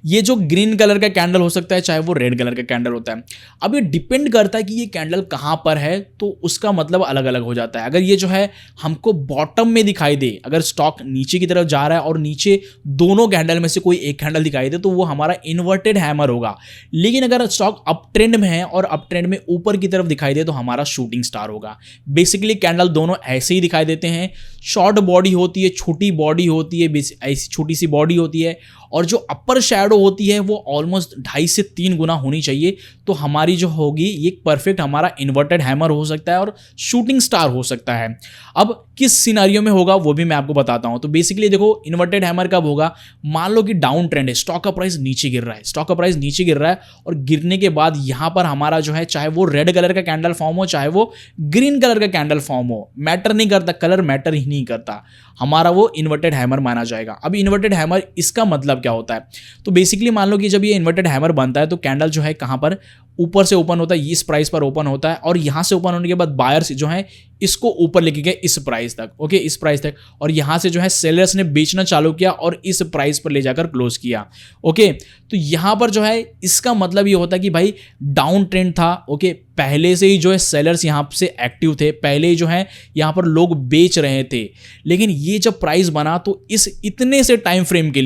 ये जो ग्रीन कलर का कैंडल हो सकता है, चाहे वो रेड कलर का कैंडल होता है। अब ये डिपेंड करता है कि ये कैंडल कहाँ पर है, तो उसका मतलब अलग अलग हो जाता है। अगर ये जो है हमको बॉटम में दिखाई दे, अगर स्टॉक नीचे की तरफ जा रहा है और नीचे दोनों कैंडल में से कोई एक कैंडल दिखाई दे, तो वो हमारा इन्वर्टेड हैमर होगा। लेकिन अगर स्टॉक अप ट्रेंड में है और अप ट्रेंड में ऊपर की तरफ दिखाई दे, तो हमारा शूटिंग स्टार होगा। बेसिकली कैंडल दोनों ऐसे ही दिखाई देते हैं। शॉर्ट बॉडी होती है, छोटी बॉडी होती है, ऐसी छोटी सी बॉडी होती है, और जो अपर शैडो होती है वो ऑलमोस्ट 2.5 से 3 गुना होनी चाहिए। तो हमारी जो होगी ये परफेक्ट हमारा इन्वर्टेड हैमर हो सकता है और शूटिंग स्टार हो सकता है। अब किस सिनारियो में होगा वो भी मैं आपको बताता हूं। तो बेसिकली देखो, इन्वर्टेड हैमर कब होगा, मान लो कि डाउन ट्रेंड है, स्टॉक का प्राइस नीचे गिर रहा है, स्टॉक का प्राइस नीचे गिर रहा है, और गिरने के बाद यहां पर हमारा जो है, चाहे वो रेड कलर का कैंडल फॉर्म हो, चाहे वो ग्रीन कलर का कैंडल फॉर्म हो, मैटर नहीं करता, कलर मैटर ही नहीं करता, हमारा वो इन्वर्टेड हैमर माना जाएगा। अब इन्वर्टेड हैमर इसका मतलब क्या होता है, तो बेसिकली मान लो कि जब ये इन्वर्टेड हैमर बनता है तो कैंडल जो है कहां पर, ऊपर से ओपन होता है, इस प्राइस पर ओपन होता है, और यहां से ओपन होने के बाद बायर्स जो है इसको ऊपर लेके गए इस प्राइस तक, ओके, इस प्राइस तक, और यहां से जो है सेलर्स ने बेचना चालू किया और इस प्राइस पर ले जाकर क्लोज किया, ओके। तो यहां पर जो है इसका मतलब ये होता है कि भाई डाउन ट्रेंड था, ओके, पहले से ही जो है सेलर्स यहां से एक्टिव थे, पहले ही जो है यहां पर लोग बेच रहे थे। लेकिन ये जब प्राइस बना तो इतने से टाइम फ्रेम के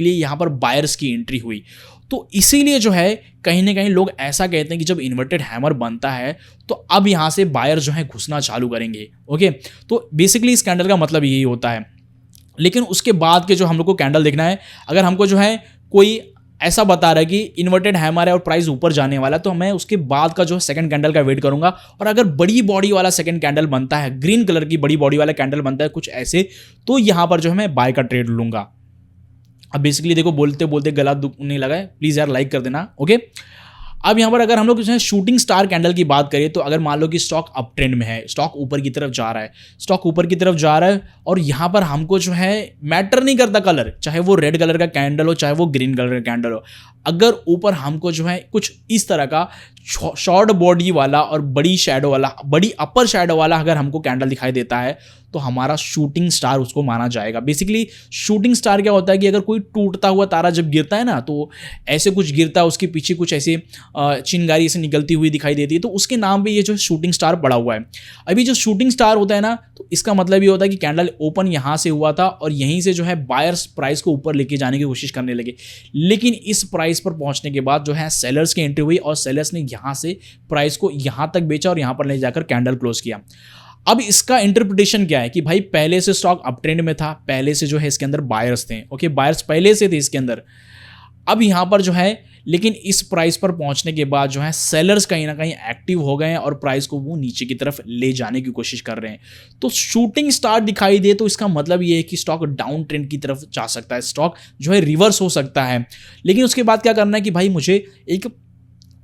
लिए यहां पर बायर्स की एंट्री हुई। तो इसीलिए जो है कहीं ना कहीं लोग ऐसा कहते हैं कि जब इन्वर्टेड हैमर बनता है तो अब यहां से बायर जो है घुसना चालू करेंगे, ओके। तो बेसिकली इस कैंडल का मतलब यही होता है। लेकिन उसके बाद के जो हम लोग को कैंडल देखना है, अगर हमको जो है कोई ऐसा बता रहा है कि इन्वर्टेड हैमर है और प्राइस ऊपर जाने वाला है, तो मैं उसके बाद का जो सेकंड कैंडल का वेट करूंगा। और अगर बड़ी बॉडी वाला सेकंड कैंडल बनता है, ग्रीन कलर की बड़ी बॉडी वाला कैंडल बनता है कुछ ऐसे, तो यहां पर जो है मैं बाय का ट्रेड लूंगा। अब बेसिकली देखो, बोलते बोलते गला दुखने लगा है, प्लीज यार लाइक कर देना, ओके। अब यहाँ पर अगर हम लोग शूटिंग स्टार कैंडल की बात करें, तो अगर मान लो कि स्टॉक अप ट्रेंड में है, स्टॉक ऊपर की तरफ जा रहा है, और यहाँ पर हमको जो है मैटर नहीं करता कलर, चाहे वो रेड कलर का कैंडल हो, चाहे वो ग्रीन कलर का कैंडल हो, अगर ऊपर हमको जो है कुछ इस तरह का शॉर्ट बॉडी वाला और बड़ी शैडो वाला, बड़ी अपर शैडो वाला अगर हमको कैंडल दिखाई देता है, तो हमारा शूटिंग स्टार उसको माना जाएगा। बेसिकली शूटिंग स्टार क्या होता है कि अगर कोई टूटता हुआ तारा जब गिरता है ना, तो ऐसे कुछ गिरता है, उसके पीछे कुछ ऐसे चिंगारी से निकलती हुई दिखाई देती है, तो उसके नाम पे ये जो शूटिंग स्टार पड़ा हुआ है। अभी जो शूटिंग स्टार होता है ना, तो इसका मतलब ये होता है कि कैंडल ओपन यहाँ से हुआ था और यहीं से जो है बायर्स प्राइस को ऊपर लेके जाने की कोशिश करने लगे, लेकिन इस प्राइस पर पहुंचने के बाद जो है सेलर्स की एंट्री हुई और सेलर्स ने यहाँ से प्राइस को यहाँ तक बेचा और यहाँ पर ले जाकर कैंडल क्लोज किया। अब इसका इंटरप्रिटेशन क्या है कि भाई पहले से स्टॉक अप ट्रेंड में था, पहले से जो है इसके अंदर बायर्स थे, ओके, बायर्स पहले से थे इसके अंदर। अब यहाँ पर जो है लेकिन इस प्राइस पर पहुंचने के बाद जो है सेलर्स कहीं ना कहीं एक्टिव हो गए हैं और प्राइस को वो नीचे की तरफ ले जाने की कोशिश कर रहे हैं। तो शूटिंग स्टार दिखाई दे तो इसका मतलब ये है कि स्टॉक डाउन ट्रेंड की तरफ जा सकता है, स्टॉक जो है रिवर्स हो सकता है। लेकिन उसके बाद क्या करना है कि भाई मुझे एक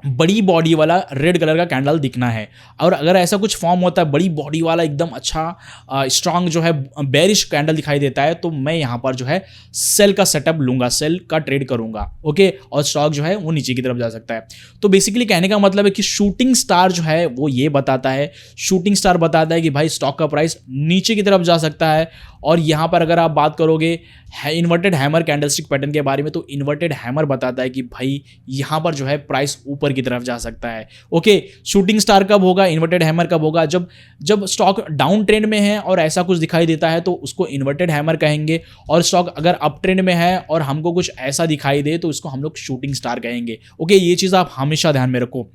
बड़ी बॉडी वाला रेड कलर का कैंडल दिखना है, और अगर ऐसा कुछ फॉर्म होता है बड़ी बॉडी वाला एकदम अच्छा स्ट्रांग जो है बेरिश कैंडल दिखाई देता है, तो मैं यहाँ पर जो है सेल का सेटअप लूंगा, सेल का ट्रेड करूंगा, ओके, और स्टॉक जो है वो नीचे की तरफ जा सकता है। तो बेसिकली कहने का मतलब है कि शूटिंग स्टार जो है वो ये बताता है, शूटिंग स्टार बताता है कि भाई स्टॉक का प्राइस नीचे की तरफ जा सकता है। और यहाँ पर अगर आप बात करोगे इन्वर्टेड हैमर कैंडलस्टिक पैटर्न के बारे में, तो इन्वर्टेड हैमर बताता है कि भाई यहाँ पर जो है प्राइस ऊपर की तरफ जा सकता है, ओके। शूटिंग स्टार कब होगा, इन्वर्टेड हैमर कब होगा, जब स्टॉक डाउन ट्रेंड में है और ऐसा कुछ दिखाई देता है तो उसको इन्वर्टेड हैमर कहेंगे, और स्टॉक अगर अप ट्रेंड में है और हमको कुछ ऐसा दिखाई दे तो इसको हम लोग शूटिंग स्टार कहेंगे, ओके। ये चीज़ आप हमेशा ध्यान में रखो।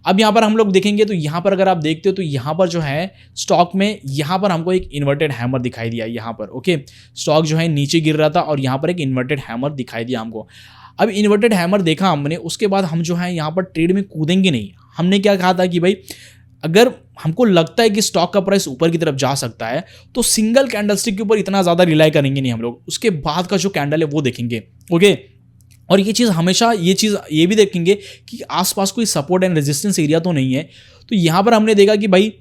अब यहाँ पर हम लोग देखेंगे तो यहाँ पर अगर आप देखते हो तो यहाँ पर जो है स्टॉक में यहाँ पर हमको एक इन्वर्टेड हैमर दिखाई दिया यहाँ पर, ओके। स्टॉक जो है नीचे गिर रहा था और यहाँ पर एक इन्वर्टेड हैमर दिखाई दिया हमको। अब इन्वर्टेड हैमर देखा हमने, उसके बाद हम जो है यहाँ पर ट्रेड में कूदेंगे नहीं। हमने क्या कहा था कि भाई अगर हमको लगता है कि स्टॉक का प्राइस ऊपर की तरफ जा सकता है तो सिंगल कैंडलस्टिक के ऊपर इतना ज़्यादा रिलाई करेंगे नहीं हम लोग, उसके बाद का जो कैंडल है वो देखेंगे, ओके। और ये चीज़ हमेशा ये भी देखेंगे कि आसपास कोई सपोर्ट एंड रेजिस्टेंस एरिया तो नहीं है। तो यहाँ पर हमने देखा कि भाई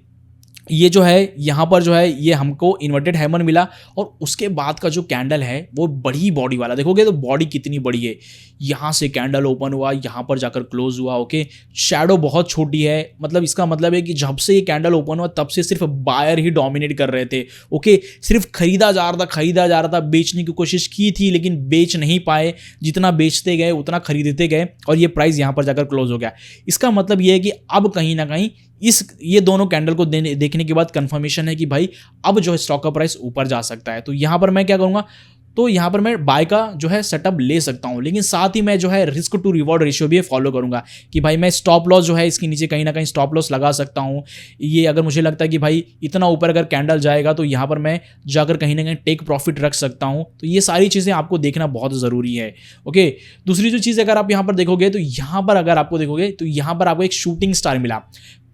ये जो है यहाँ पर जो है ये हमको इन्वर्टेड हैमर मिला, और उसके बाद का जो कैंडल है वो बड़ी बॉडी वाला, देखोगे तो बॉडी कितनी बड़ी है, यहाँ से कैंडल ओपन हुआ, यहाँ पर जाकर क्लोज हुआ, ओके। शैडो बहुत छोटी है, मतलब इसका मतलब है कि जब से ये कैंडल ओपन हुआ तब से सिर्फ बायर ही डोमिनेट कर रहे थे, ओके। सिर्फ खरीदा जा रहा था, बेचने की कोशिश की थी लेकिन बेच नहीं पाए, जितना बेचते गए उतना खरीदते गए और ये प्राइस यहाँ पर जाकर क्लोज हो गया। इसका मतलब ये है कि अब कहीं ना कहीं ये दोनों कैंडल को देखने के बाद कंफर्मेशन है कि भाई अब जो है स्टॉक का प्राइस ऊपर जा सकता है। तो यहाँ पर मैं क्या करूँगा, तो यहाँ पर मैं बाय का जो है सेटअप ले सकता हूँ, लेकिन साथ ही मैं जो है रिस्क टू रिवॉर्ड रेशियो भी फॉलो करूँगा कि भाई मैं स्टॉप लॉस जो है इसके नीचे कहीं ना कहीं स्टॉप लॉस लगा सकता हूँ। ये अगर मुझे लगता है कि भाई इतना ऊपर अगर कैंडल जाएगा तो यहाँ पर मैं जाकर कहीं ना कहीं टेक प्रॉफिट रख सकता हूँ। तो ये सारी चीज़ें आपको देखना बहुत ज़रूरी है, ओके। दूसरी जो चीज़ अगर आप यहाँ पर देखोगे तो यहाँ पर अगर आपको देखोगे तो यहाँ पर आपको एक शूटिंग स्टार मिला।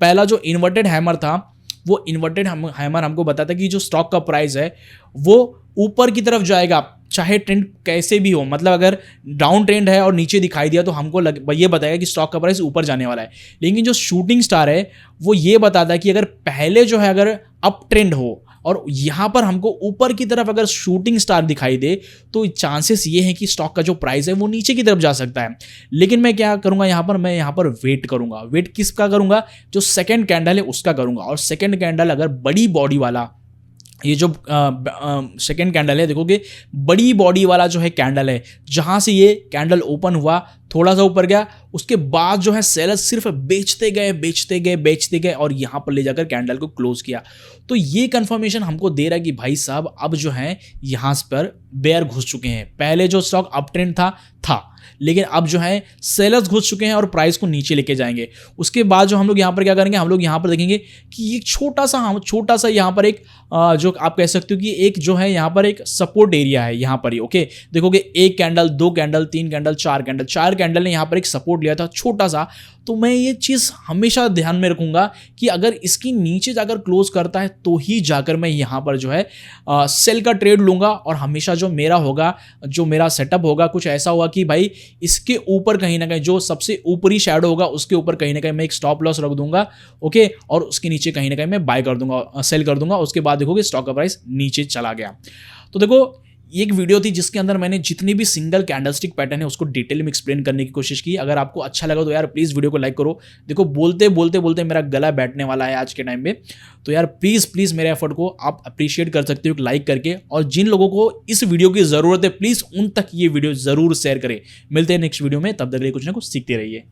पहला जो इन्वर्टेड हैमर था वो इन्वर्टेड हैमर हमको बताता है कि जो स्टॉक का प्राइस है वो ऊपर की तरफ जाएगा चाहे ट्रेंड कैसे भी हो, मतलब अगर डाउन ट्रेंड है और नीचे दिखाई दिया तो हमको ये बताएगा कि स्टॉक का प्राइस ऊपर जाने वाला है। लेकिन जो शूटिंग स्टार है वो ये बताता है कि अगर पहले जो है अगर अप ट्रेंड हो और यहाँ पर हमको ऊपर की तरफ अगर शूटिंग स्टार दिखाई दे तो चांसेस ये हैं कि स्टॉक का जो प्राइस है वो नीचे की तरफ जा सकता है। लेकिन मैं क्या करूँगा यहाँ पर, मैं यहाँ पर वेट करूँगा। वेट किसका करूँगा, जो सेकंड कैंडल है उसका करूँगा। और सेकंड कैंडल अगर बड़ी बॉडी वाला, ये जो सेकंड कैंडल है देखोगे बड़ी बॉडी वाला जो है कैंडल है, जहाँ से ये कैंडल ओपन हुआ थोड़ा सा ऊपर गया, उसके बाद जो है सेलर्स सिर्फ बेचते गए और यहाँ पर ले जाकर कैंडल को क्लोज किया। तो ये कंफर्मेशन हमको दे रहा है कि भाई साहब अब जो है यहाँ पर बेयर घुस चुके हैं। पहले जो स्टॉक अप ट्रेंड था लेकिन अब जो है सेलर्स घुस चुके हैं और प्राइस को नीचे लेके जाएंगे। उसके बाद जो हम लोग यहाँ पर क्या करेंगे, हम लोग यहाँ पर देखेंगे कि एक छोटा सा यहाँ पर एक जो आप कह सकते हो कि एक जो है यहाँ पर एक सपोर्ट एरिया है यहाँ पर ही, ओके। देखोगे एक कैंडल, दो कैंडल, तीन कैंडल, चार कैंडल ने यहाँ पर एक सपोर्ट लिया था छोटा सा। तो मैं ये चीज़ हमेशा ध्यान में रखूंगा कि अगर इसकी नीचे जाकर क्लोज करता है तो ही जाकर मैं यहाँ पर जो है सेल का ट्रेड लूंगा। और हमेशा जो मेरा होगा, जो मेरा सेटअप होगा, कुछ ऐसा होगा कि भाई इसके ऊपर कहीं ना कहीं जो सबसे ऊपरी शैडो होगा उसके ऊपर कहीं ना कहीं मैं एक स्टॉप लॉस रख दूंगा, ओके। और उसके नीचे कहीं ना कहीं मैं बाय कर दूंगा, सेल कर दूंगा। उसके बाद देखोगे स्टॉक का प्राइस नीचे चला गया। तो देखो एक वीडियो थी जिसके अंदर मैंने जितनी भी सिंगल कैंडलस्टिक पैटर्न है उसको डिटेल में एक्सप्लेन करने की कोशिश की। अगर आपको अच्छा लगा तो यार प्लीज़ वीडियो को लाइक करो। देखो बोलते मेरा गला बैठने वाला है आज के टाइम पे, तो यार प्लीज़ मेरे एफर्ट को आप अप्रिशिएट कर सकते हो लाइक करके। और जिन लोगों को इस वीडियो की ज़रूरत है प्लीज़ उन तक ये वीडियो ज़रूर शेयर करें। मिलते हैं नेक्स्ट वीडियो में, तब तक के लिए कुछ ना कुछ सीखते रहिए।